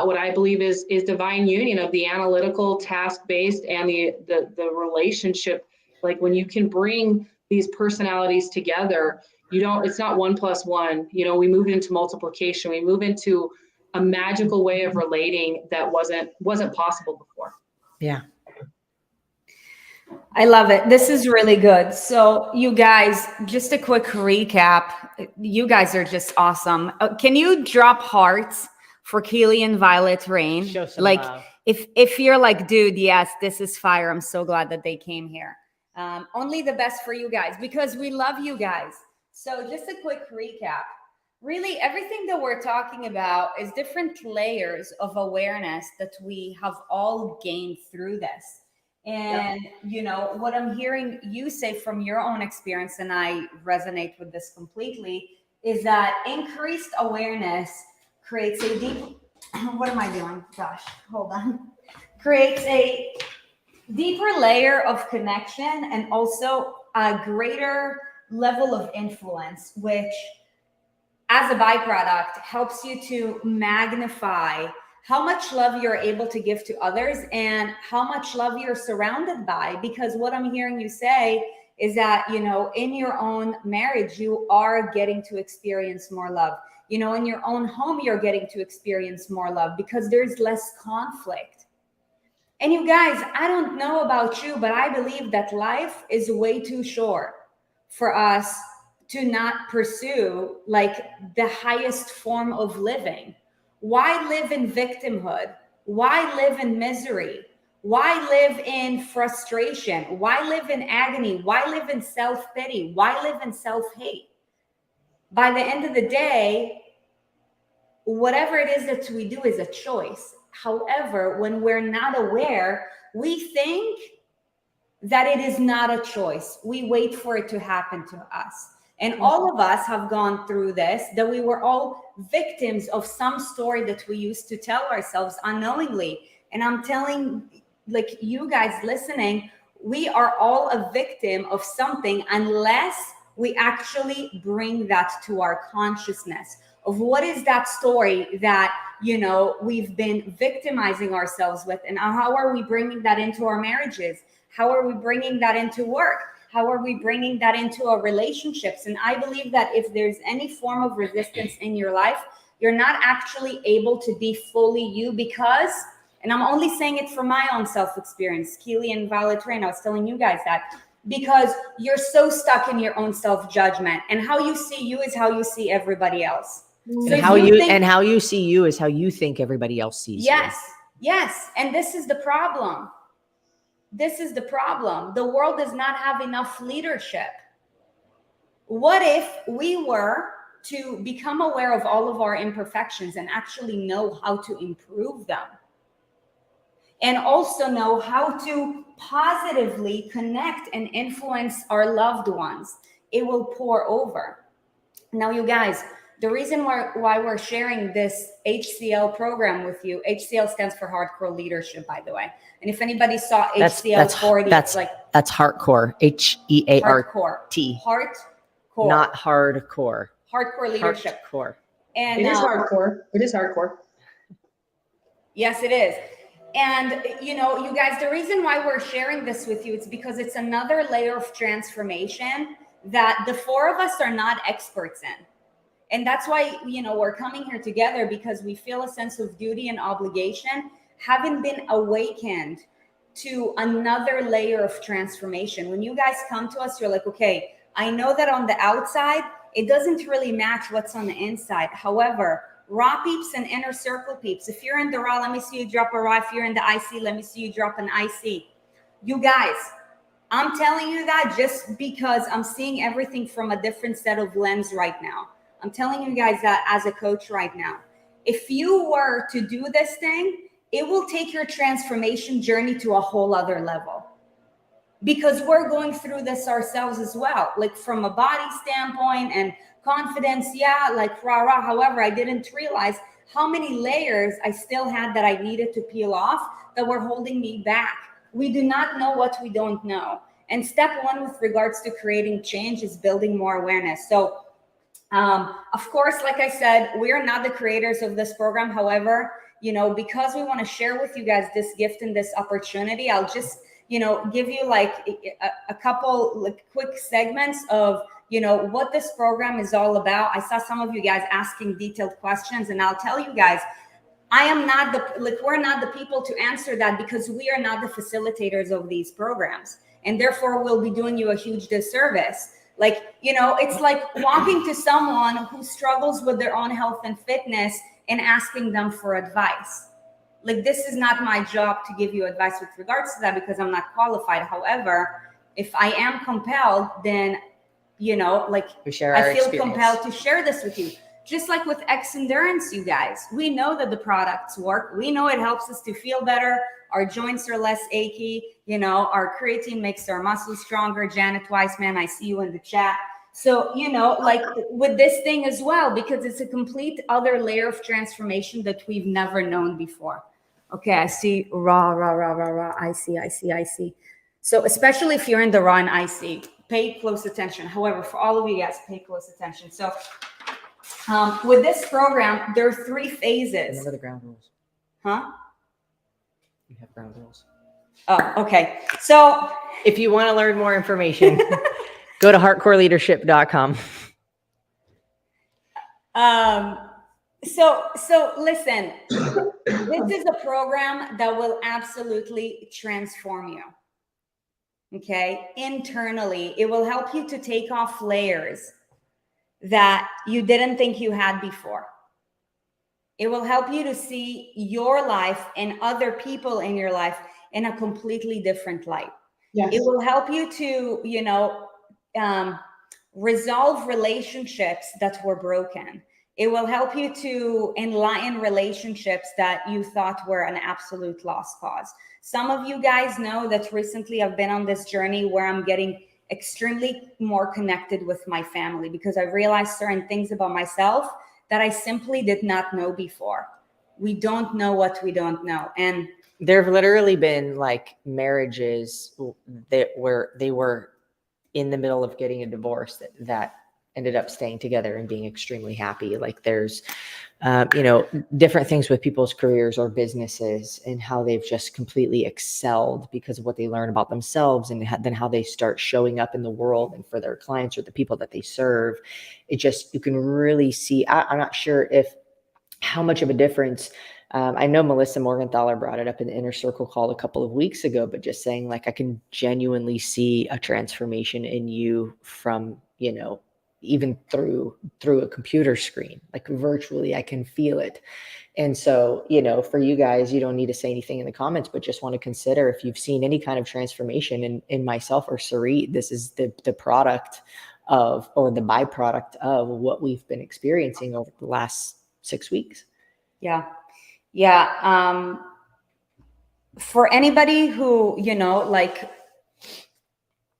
what I believe is divine union of the analytical, task-based, and the relationship. Like, when you can bring these personalities together, it's not 1 + 1. You know, we move into multiplication. We move into a magical way of relating that wasn't possible before. Yeah. I love it. This is really good. So you guys, just a quick recap. You guys are just awesome. Can you drop hearts for Keely and Violet, Rain? Show some like love. if you're like, dude, yes, this is fire. I'm so glad that they came here. Only the best for you guys, because we love you guys. So just a quick recap. Really, everything that we're talking about is different layers of awareness that we have all gained through this. And, you know, what I'm hearing you say from your own experience, and I resonate with this completely, is that increased awareness creates a deep, what am I doing? Gosh, hold on. Creates a deeper layer of connection, and also a greater level of influence, which as a byproduct helps you to magnify how much love you're able to give to others and how much love you're surrounded by. Because what I'm hearing you say is that, you know, in your own marriage, you are getting to experience more love. You know, in your own home, you're getting to experience more love because there's less conflict. And you guys, I don't know about you, but I believe that life is way too short for us to not pursue like the highest form of living. Why live in victimhood? Why live in misery? Why live in frustration? Why live in agony? Why live in self-pity? Why live in self-hate? By the end of the day, whatever it is that we do is a choice. However, when we're not aware, we think that it is not a choice. We wait for it to happen to us. And all of us have gone through this, that we were all victims of some story that we used to tell ourselves unknowingly. And I'm telling like you guys listening, we are all a victim of something unless we actually bring that to our consciousness of what is that story that, you know, we've been victimizing ourselves with, and how are we bringing that into our marriages? How are we bringing that into work? How are we bringing that into our relationships? And I believe that if there's any form of resistance in your life, you're not actually able to be fully you, because, and I'm only saying it from my own self-experience, Keely and Violet Rain, I was telling you guys that, because you're so stuck in your own self-judgment, and how you see you is how you see everybody else. So And how you see you is how you think everybody else sees you. Yes. And this is the problem. This is the problem. The world does not have enough leadership. What if we were to become aware of all of our imperfections and actually know how to improve them? And also know how to positively connect and influence our loved ones. It will pour over. Now, you guys, the reason why we're sharing this HCL program with you, HCL stands for Hardcore Leadership, by the way. And if anybody saw HCL 40, that's hardcore, HEART. Hardcore. Not hardcore. Hardcore leadership. Hardcore. And It is hardcore. It is hardcore. Yes, it is. And, you know, you guys, the reason why we're sharing this with you, it's because it's another layer of transformation that the four of us are not experts in. And that's why, you know, we're coming here together, because we feel a sense of duty and obligation, having been awakened to another layer of transformation. When you guys come to us, you're like, okay, I know that on the outside, it doesn't really match what's on the inside. However, raw peeps and inner circle peeps, if you're in the raw, let me see you drop a raw. If you're in the IC, let me see you drop an IC. You guys, I'm telling you that just because I'm seeing everything from a different set of lens right now. I'm telling you guys that as a coach right now. If you were to do this thing, it will take your transformation journey to a whole other level. Because we're going through this ourselves as well, like from a body standpoint and confidence, yeah, like rah. However, I didn't realize how many layers I still had that I needed to peel off that were holding me back. We do not know what we don't know. And step one with regards to creating change is building more awareness. So, of course, like I said, we are not the creators of this program. However, you know, because we want to share with you guys this gift and this opportunity, I'll just, you know, give you like a couple like quick segments of, you know, what this program is all about. I saw some of you guys asking detailed questions, and I'll tell you guys, I am not we're not the people to answer that, because we are not the facilitators of these programs, and therefore we'll be doing you a huge disservice. Like, you know, it's like walking to someone who struggles with their own health and fitness and asking them for advice. Like, this is not my job to give you advice with regards to that, because I'm not qualified. However, if I am compelled, then, you know, like I feel compelled to share this with you. Just like with X Endurance, you guys, we know that the products work. We know it helps us to feel better. Our joints are less achy. You know, our creatine makes our muscles stronger. Janet Weissman, I see you in the chat. So, you know, like with this thing as well, because it's a complete other layer of transformation that we've never known before. Okay, I see raw. I see. So especially if you're in the raw and IC, pay close attention. However, for all of you guys, pay close attention. So with this program, there are 3 phases. Remember the ground rules. Huh? You have ground rules. Oh, okay. So if you want to learn more information, go to hardcoreleadership.com. So listen, this is a program that will absolutely transform you. Okay. Internally, it will help you to take off layers that you didn't think you had before. It will help you to see your life and other people in your life in a completely different light. Yes. It will help you to, you know, resolve relationships that were broken. It will help you to enlighten relationships that you thought were an absolute lost cause. Some of you guys know that recently I've been on this journey where I'm getting extremely more connected with my family, because I realized certain things about myself that I simply did not know before. We don't know what we don't know. And There have literally been like marriages that where they were in the middle of getting a divorce that ended up staying together and being extremely happy. Like there's, different things with people's careers or businesses and how they've just completely excelled because of what they learn about themselves and then how they start showing up in the world and for their clients or the people that they serve. It just, you can really see, I'm not sure if how much of a difference. I know Melissa Morgenthaler brought it up in the Inner Circle call a couple of weeks ago, but just saying like, I can genuinely see a transformation in you from, even through a computer screen, like virtually, I can feel it. And so, for you guys, you don't need to say anything in the comments, but just want to consider if you've seen any kind of transformation in myself or Sarit, this is the product of, or the byproduct of what we've been experiencing over the last 6 weeks. Yeah. For anybody who, like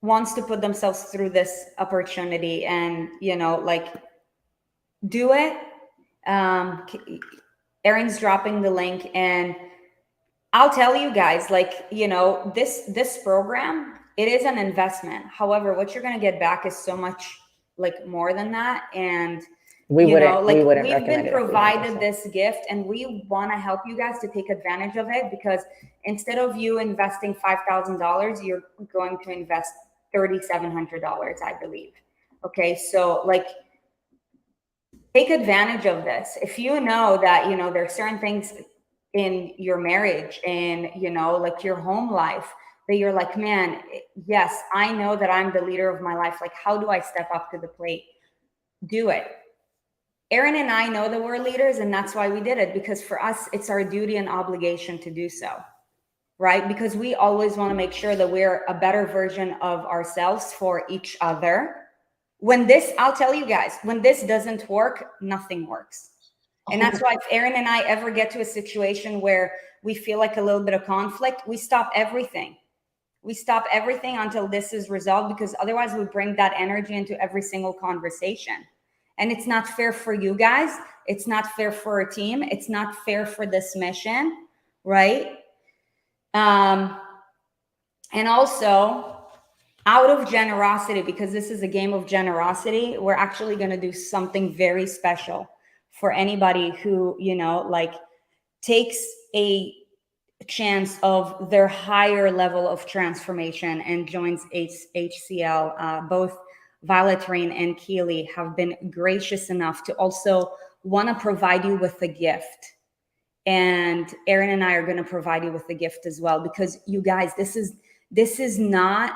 wants to put themselves through this opportunity and, like do it. Erin's dropping the link, and I'll tell you guys, like, this program, it is an investment. However, what you're going to get back is so much like more than that. And we've been provided this gift, and we want to help you guys to take advantage of it, because instead of you investing $5,000, you're going to invest $3,700, I believe. Okay. So like, take advantage of this. If you know that, there are certain things in your marriage and, like your home life that you're like, man, yes, I know that I'm the leader of my life. Like, how do I step up to the plate? Do it. Erin and I know that we're leaders, and that's why we did it, because for us, it's our duty and obligation to do so, right? Because we always want to make sure that we're a better version of ourselves for each other. I'll tell you guys, when this doesn't work, nothing works. And that's why if Erin and I ever get to a situation where we feel like a little bit of conflict, we stop everything. We stop everything until this is resolved, because otherwise we bring that energy into every single conversation. And it's not fair for you guys. It's not fair for our team. It's not fair for this mission, right? And also, out of generosity, because this is a game of generosity, we're actually going to do something very special for anybody who, like takes a chance of their higher level of transformation and joins HCL. Both Violet Rain and Keely have been gracious enough to also want to provide you with a gift. And Erin and I are going to provide you with a gift as well, because you guys, this is not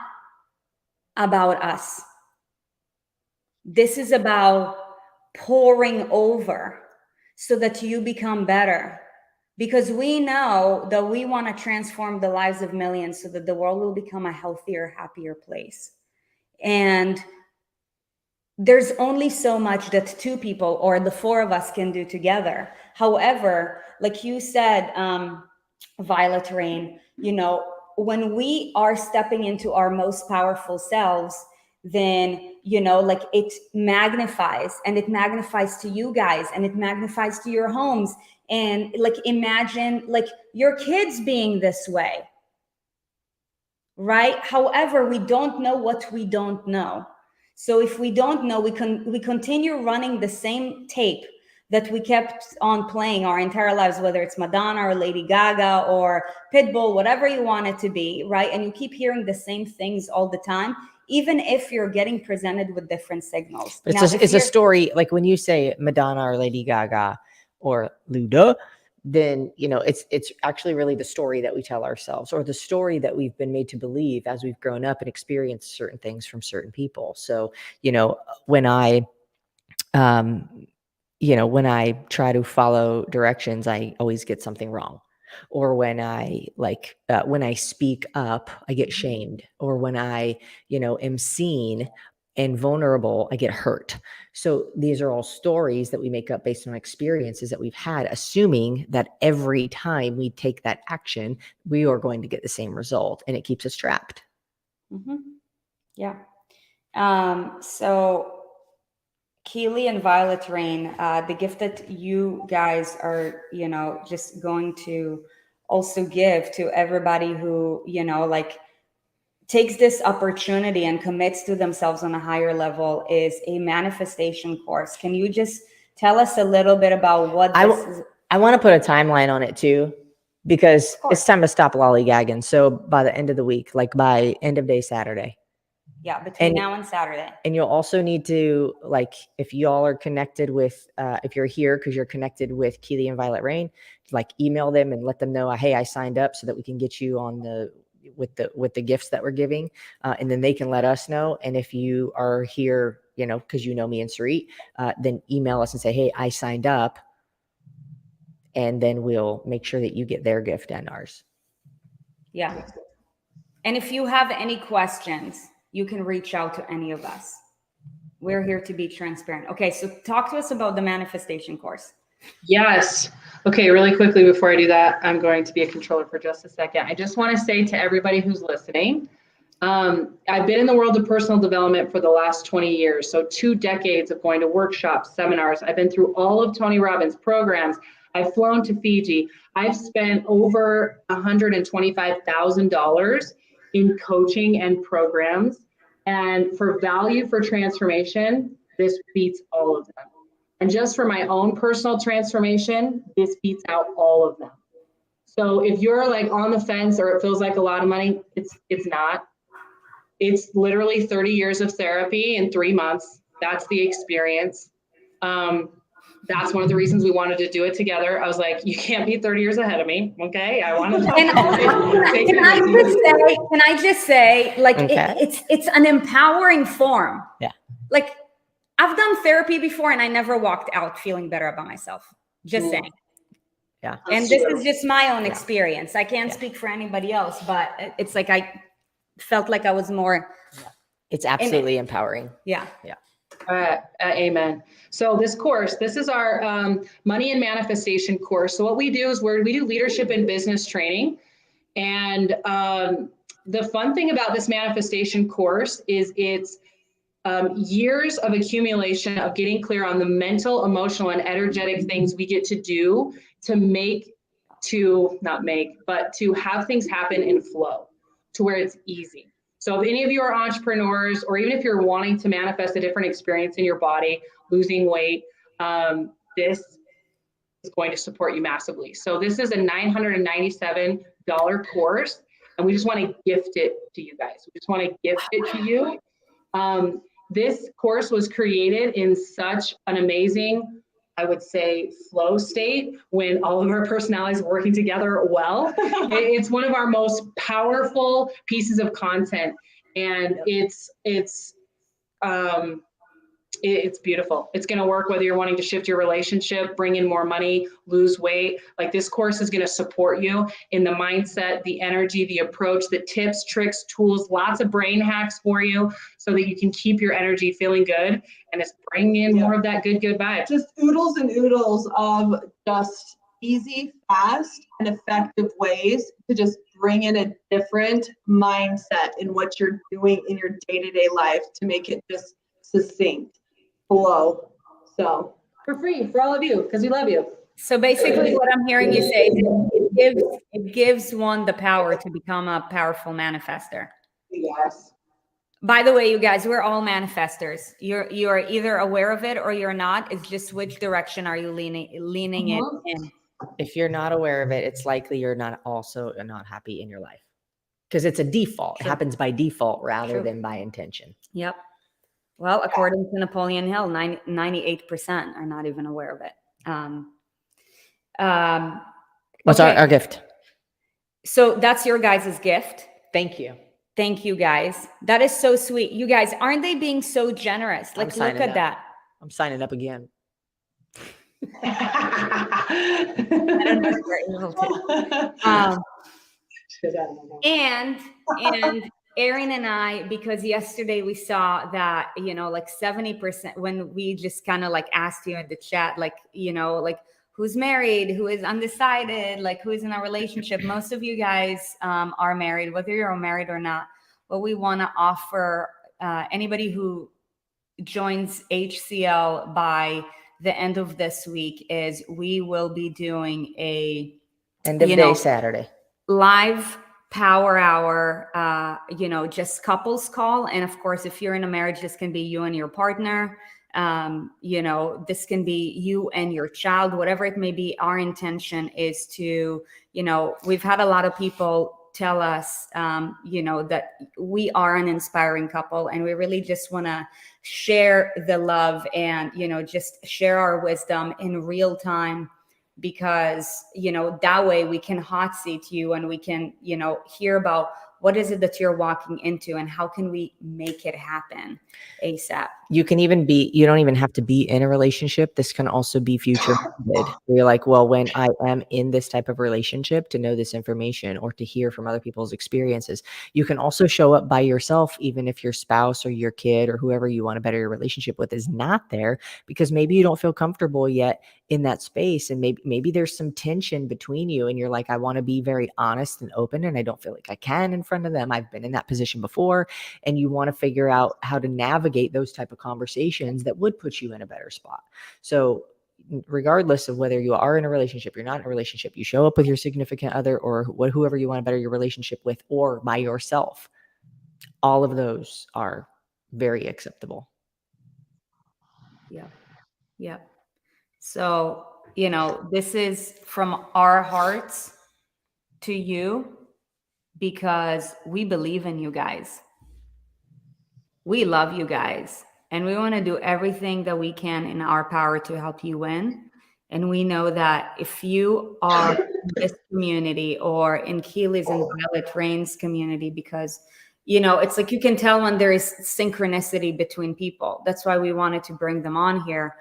about us. This is about pouring over so that you become better, because we know that we want to transform the lives of millions so that the world will become a healthier, happier place. And there's only so much that two people or the four of us can do together. However, like you said, Violet Rain, when we are stepping into our most powerful selves, then, like it magnifies, and it magnifies to you guys, and it magnifies to your homes. And like, imagine like your kids being this way, right? However, we don't know what we don't know. So if we don't know, we continue running the same tape that we kept on playing our entire lives, whether it's Madonna or Lady Gaga or Pitbull, whatever you want it to be, right? And you keep hearing the same things all the time, even if you're getting presented with different signals. It's a story, like when you say Madonna or Lady Gaga or Luda, then, it's actually really the story that we tell ourselves, or the story that we've been made to believe as we've grown up and experienced certain things from certain people. So, when I try to follow directions, I always get something wrong. Or when I when I speak up, I get shamed. Or when I, am seen and vulnerable, I get hurt. So these are all stories that we make up based on experiences that we've had, assuming that every time we take that action, we are going to get the same result, and it keeps us trapped. Mm-hmm. Yeah. So Keely and Violet Rain, the gift that you guys are, just going to also give to everybody who, like takes this opportunity and commits to themselves on a higher level is a manifestation course. Can you just tell us a little bit about what this is? I want to put a timeline on it too, because it's time to stop lollygagging. So by the end of the week, like by end of day Saturday. Yeah, between And- now and Saturday. And you'll also need to, like, if y'all are connected with, if you're here because you're connected with Keely and Violet Rain, like email them and let them know, hey, I signed up, so that we can get you on with the gifts that we're giving, and then they can let us know. And if you are here, because me and Sarit, then email us and say, hey, I signed up, and then we'll make sure that you get their gift and ours. Yeah. And if you have any questions, you can reach out to any of us. We're here to be transparent. Okay, so talk to us about the manifestation course. Yes. Okay, really quickly before I do that, I'm going to be a controller for just a second. I just want to say to everybody who's listening, I've been in the world of personal development for the last 20 years. So 2 decades of going to workshops, seminars. I've been through all of Tony Robbins' programs. I've flown to Fiji. I've spent over $125,000 in coaching and programs. And for value for transformation, this beats all of them. And just for my own personal transformation, this beats out all of them. So if you're like on the fence or it feels like a lot of money, it's not. It's literally 30 years of therapy in 3 months. That's the experience. That's one of the reasons we wanted to do it together. I was like, you can't be 30 years ahead of me. Okay. I want to Can I just say, like, Okay. it's an empowering form. Yeah. Like, I've done therapy before and I never walked out feeling better about myself. Just saying. Yeah. And this is just my own experience. I can't speak for anybody else, but it's like I felt like I was more. It's absolutely empowering. Yeah. Yeah. Amen. So this is our money and manifestation course. So what we do is we do leadership and business training. And the fun thing about this manifestation course is it's years of accumulation of getting clear on the mental, emotional, and energetic things we get to do to have things happen in flow to where it's easy. So if any of you are entrepreneurs, or even if you're wanting to manifest a different experience in your body, losing weight, this is going to support you massively. So this is a $997 course, and we just want to gift it to you guys. We just want to gift it to you. This course was created in such an amazing, I would say, flow state when all of our personalities are working together well. It's one of our most powerful pieces of content, and it's beautiful. It's going to work whether you're wanting to shift your relationship, bring in more money, lose weight. Like, this course is going to support you in the mindset, the energy, the approach, the tips, tricks, tools, lots of brain hacks for you so that you can keep your energy feeling good and it's bringing in more of that good vibe. Just oodles and oodles of just easy, fast, and effective ways to just bring in a different mindset in what you're doing in your day-to-day life to make it just succinct. Flow. So For free for all of you, because we love you. So basically what I'm hearing you say is it gives one the power to become a powerful manifester. yes. By the way, you guys, we're all manifestors. You're either aware of it or you're not. It's just which direction are you leaning it in? If you're not aware of it, it's likely you're not happy in your life, because it's a default. Sure. It happens by default rather True. than by intention. Yep. Well, according to Napoleon Hill, 98% are not even aware of it. What's okay. our gift? So that's your guys' gift. Thank you. Thank you, guys. That is so sweet. You guys, aren't they being so generous? Like, look at that. I'm signing up again. I don't know if you're able to. And Erin and I, because yesterday we saw that, like 70%, when we just kind of like asked you in the chat, like, like who's married, who is undecided, like who is in a relationship. Most of you guys are married, whether you're married or not. What we want to offer anybody who joins HCL by the end of this week is we will be doing a End of you day know, Saturday. live power hour, just couples call. And of course, if you're in a marriage, this can be you and your partner. This can be you and your child, whatever it may be. Our intention is to, we've had a lot of people tell us, that we are an inspiring couple, and we really just want to share the love and, just share our wisdom in real time, because that way we can hot seat you and we can hear about what is it that you're walking into and how can we make it happen ASAP. You don't even have to be in a relationship. This can also be future minded. You're like, well, when I am in this type of relationship, to know this information or to hear from other people's experiences. You can also show up by yourself, even if your spouse or your kid or whoever you want to better your relationship with is not there, because maybe you don't feel comfortable yet in that space. And maybe there's some tension between you and you're like, I want to be very honest and open, and I don't feel like I can in front of them. I've been in that position before, and you want to figure out how to navigate those type of conversations that would put you in a better spot. So regardless of whether you are in a relationship, you're not in a relationship, you show up with your significant other or whoever you want to better your relationship with, or by yourself, all of those are very acceptable. Yeah. So, this is from our hearts to you, because we believe in you guys. We love you guys, and we want to do everything that we can in our power to help you win. And we know that if you are in this community or in Keely's and Violet Rain's community, because it's like you can tell when there is synchronicity between people. That's why we wanted to bring them on here.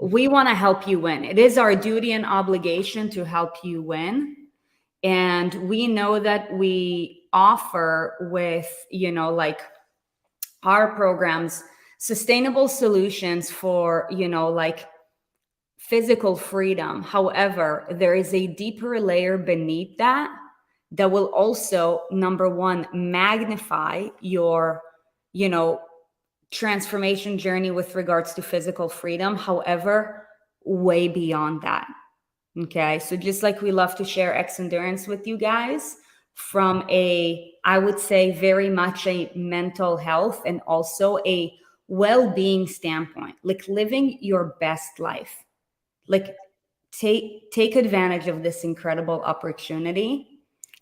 We want to help you win. It is our duty and obligation to help you win. And we know that we offer with, our programs, sustainable solutions for, physical freedom. However, there is a deeper layer beneath that will also, number one, magnify your, transformation journey with regards to physical freedom. However, way beyond that. Okay. So just like we love to share X Endurance with you guys from I would say very much a mental health and also a well-being standpoint, like living your best life, like take advantage of this incredible opportunity.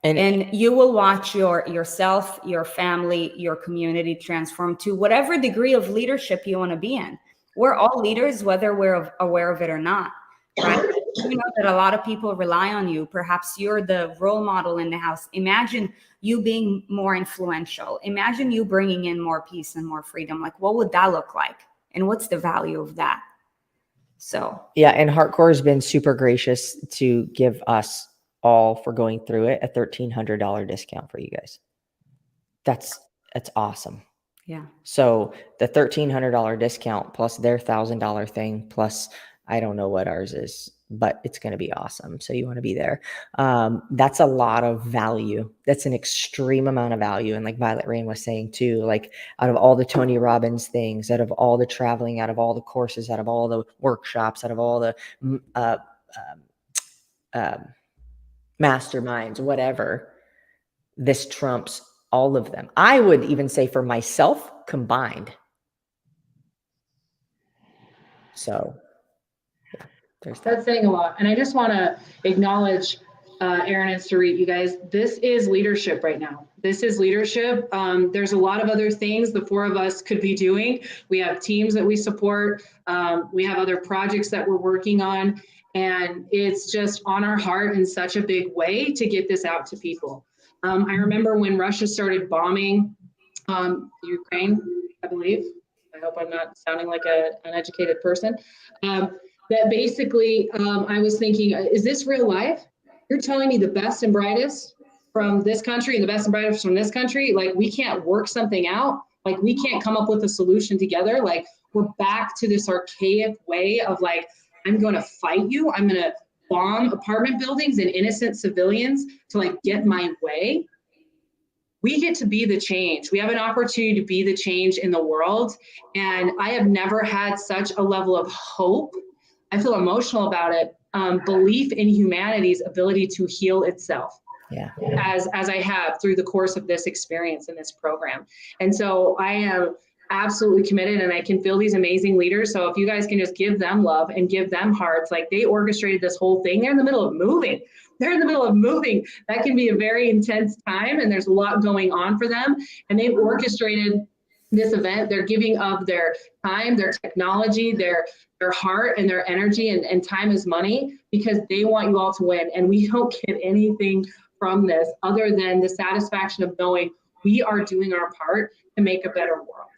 And you will watch yourself, your family, your community transform to whatever degree of leadership you want to be in. We're all leaders, whether we're aware of it or not, right? You know that a lot of people rely on you. Perhaps you're the role model in the house. Imagine you being more influential. Imagine you bringing in more peace and more freedom. Like, what would that look like? And what's the value of that? So, yeah. And Heartcore has been super gracious to give us all, for going through it, a $1,300 discount for you guys. That's awesome. Yeah. So the $1,300 discount plus their $1,000 thing, plus I don't know what ours is, but it's going to be awesome. So you want to be there. That's a lot of value. That's an extreme amount of value. And like Violet Rain was saying too, like out of all the Tony Robbins things, out of all the traveling, out of all the courses, out of all the workshops, out of all the masterminds, whatever, this trumps all of them. I would even say for myself combined. So yeah, that's saying a lot. And I just want to acknowledge Aaron and Sarit, you guys, this is leadership right now. This is leadership. There's a lot of other things the four of us could be doing. We have teams that we support. We have other projects that we're working on. And it's just on our heart in such a big way to get this out to people. I remember when Russia started bombing Ukraine, I believe. I hope I'm not sounding like an uneducated person. That basically, I was thinking, is this real life? You're telling me the best and brightest from this country and the best and brightest from this country, like we can't work something out? Like we can't come up with a solution together? Like we're back to this archaic way of like, I'm going to fight you. I'm going to bomb apartment buildings and innocent civilians to like get my way. We get to be the change. We have an opportunity to be the change in the world. And I have never had such a level of hope. I feel emotional about it belief in humanity's ability to heal itself. Yeah. As I have through the course of this experience in this program. And so I am absolutely committed, and I can feel these amazing leaders. So if you guys can just give them love and give them hearts, like they orchestrated this whole thing. They're in the middle of moving. That can be a very intense time, and there's a lot going on for them. And they've orchestrated this event. They're giving of their time, their technology, their heart, and their energy, and time is money, because they want you all to win. And we don't get anything from this other than the satisfaction of knowing we are doing our part to make a better world.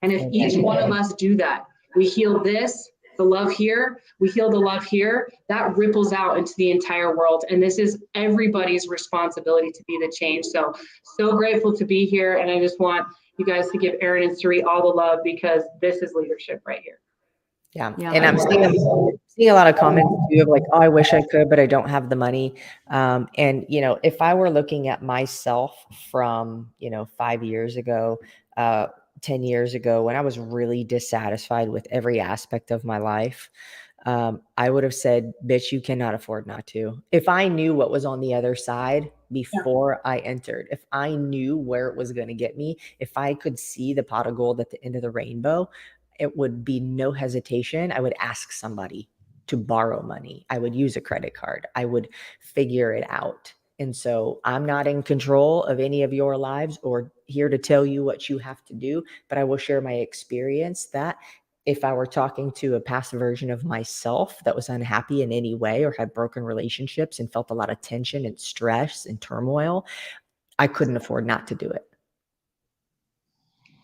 And if each one of us do that, we heal this, the love here, we heal the love here, that ripples out into the entire world. And this is everybody's responsibility to be the change. So grateful to be here. And I just want you guys to give Erin and Suri all the love, because this is leadership right here. Yeah. And I'm seeing a lot of comments too of like, oh, I wish I could, but I don't have the money. And, you know, if I were looking at myself from, 5 years ago, 10 years ago, when I was really dissatisfied with every aspect of my life, I would have said, bitch, you cannot afford not to. If I knew what was on the other side before I entered, if I knew where it was going to get me, if I could see the pot of gold at the end of the rainbow, it would be no hesitation. I would ask somebody to borrow money. I would use a credit card. I would figure it out. And so I'm not in control of any of your lives or here to tell you what you have to do, but I will share my experience that if I were talking to a past version of myself that was unhappy in any way or had broken relationships and felt a lot of tension and stress and turmoil, I couldn't afford not to do it.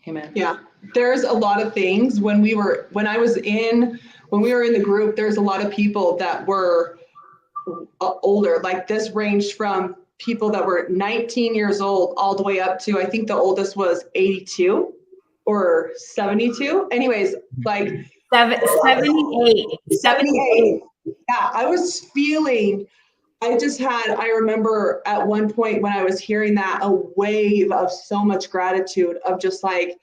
Amen. Yeah, there's a lot of things when we were in the group, there's a lot of people that were older. Like this ranged from people that were 19 years old all the way up to, I think the oldest was 82 or 72. Anyways, like 78. 78. Yeah, I remember at one point when I was hearing that, a wave of so much gratitude of just like,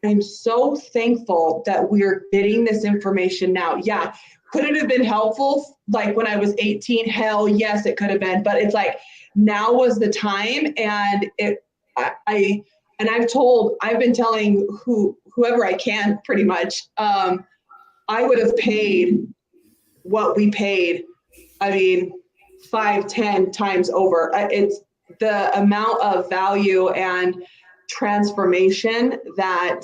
I'm so thankful that we're getting this information now. Yeah. Could it have been helpful? Like when I was 18, hell yes, it could have been, but it's like, now was the time. And I've been telling whoever I can pretty much, I would have paid what we paid. I mean, 5-10 times over. It's the amount of value and transformation that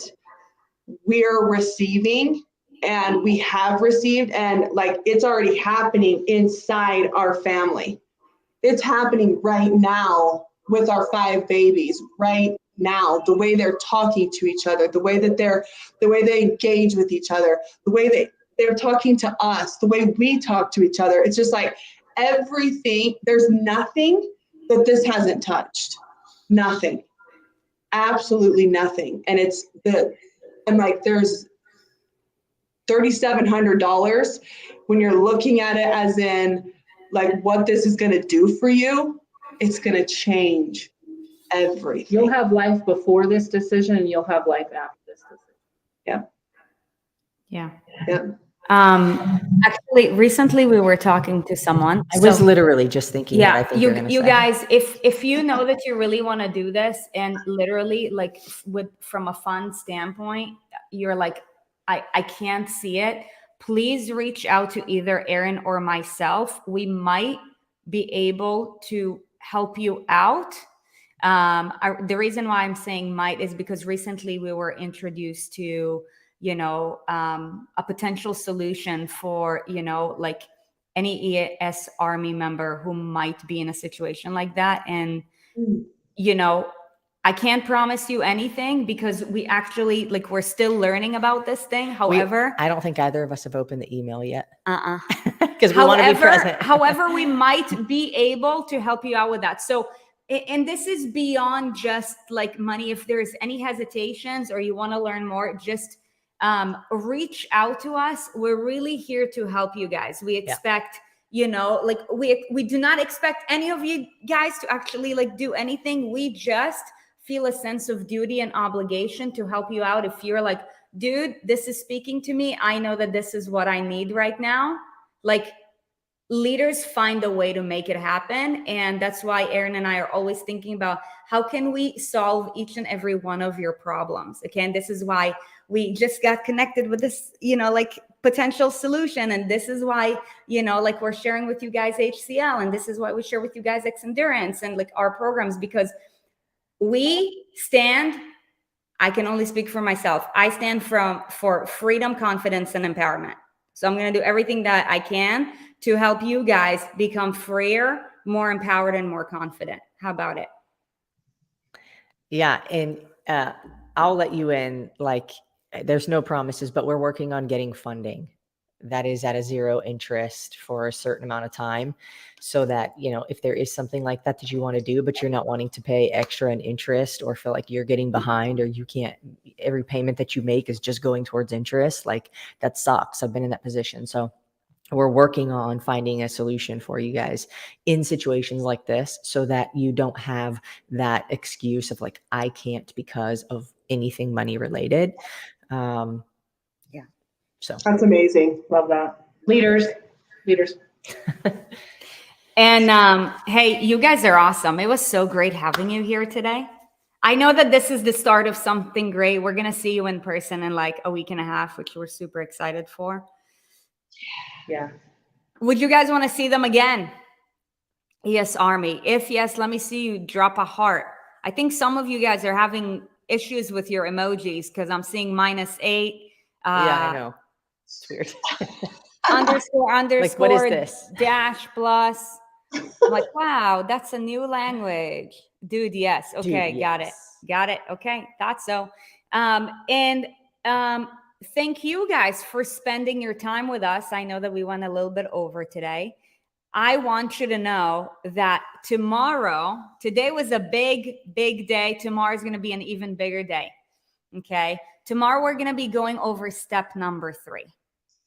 we're receiving and we have received, and like it's already happening inside our family. It's happening right now with our 5 babies right now, the way they're talking to each other, the way they engage with each other, the way they're talking to us, the way we talk to each other. It's just like everything, there's nothing that this hasn't touched. Nothing. Absolutely nothing. And there's $3,700 when you're looking at it as in like what this is going to do for you. It's going to change everything. You'll have life before this decision, and you'll have life after this decision. Yeah. Yeah. Actually, recently we were talking to someone. I was literally just thinking that I think you you're gonna you say. guys, if you know that you really want to do this, and literally like from a fun standpoint, you're like, I can't see it. Please reach out to either Erin or myself. We might be able to help you out. The reason why I'm saying might is because recently we were introduced to a potential solution for, like any EAS Army member who might be in a situation like that. And, I can't promise you anything because we actually, we're still learning about this thing. However, I don't think either of us have opened the email yet. Because we want to be present. However, we might be able to help you out with that. So, and this is beyond just like money. If there's any hesitations or you want to learn more, just reach out to us. We're really here to help you guys. We expect, we do not expect any of you guys to actually do anything. We just feel a sense of duty and obligation to help you out. If you're like, dude, this is speaking to me, I know that this is what I need right now. leaders find a way to make it happen. And that's why Erin and I are always thinking about how can we solve each and every one of your problems. Okay. And this is why we just got connected with this, like potential solution. And this is why, like we're sharing with you guys HCL, and this is why we share with you guys X Endurance and like our programs, because we stand, I can only speak for myself. I stand for freedom, confidence, and empowerment. So I'm going to do everything that I can to help you guys become freer, more empowered, and more confident. How about it? Yeah. And I'll let you in, like, there's no promises, but we're working on getting funding that is at a zero interest for a certain amount of time, so that, if there is something like that that you want to do, but you're not wanting to pay extra in interest or feel like you're getting behind, or you can't, every payment that you make is just going towards interest, like that sucks. I've been in that position. So we're working on finding a solution for you guys in situations like this, so that you don't have that excuse of like, I can't because of anything money related. Yeah. So That's amazing. Love that. Leaders. And hey, you guys are awesome. It was so great having you here today. I know that this is the start of something great. We're going to see you in person in like a week and a half, which we're super excited for. Yeah. Would you guys want to see them again? Yes, Army. If yes, let me see you drop a heart. I think some of you guys are having issues with your emojis, because I'm seeing -8. yeah, I know. It's weird. Underscore, Like, what is this? dash plus. I'm like, wow, that's a new language. Dude, yes. Okay, Dude, got it. yes. Got it. Okay, thought so. And thank you guys for spending your time with us. I know that we went a little bit over today. I want you to know that today was a big, big day. Tomorrow is going to be an even bigger day. Okay. Tomorrow, we're going to be going over step number 3.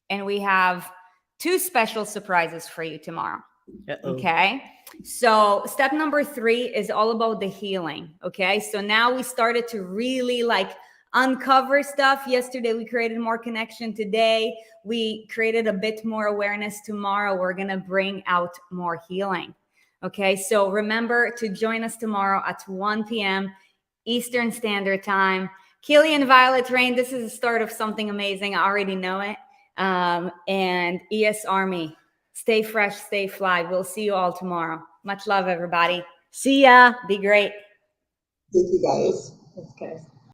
And we have 2 special surprises for you tomorrow. Uh-oh. Okay. So step number 3 is all about the healing. Okay. So now we started to really like uncover stuff. Yesterday, we created more connection. Today, we created a bit more awareness. Tomorrow, we're going to bring out more healing. Okay. So remember to join us tomorrow at 1 p.m. Eastern Standard Time. Killian, Violet, Rain, this is the start of something amazing. I already know it. And ES Army, stay fresh, stay fly. We'll see you all tomorrow. Much love, everybody. See ya. Be great. Thank you, guys. Thanks, guys.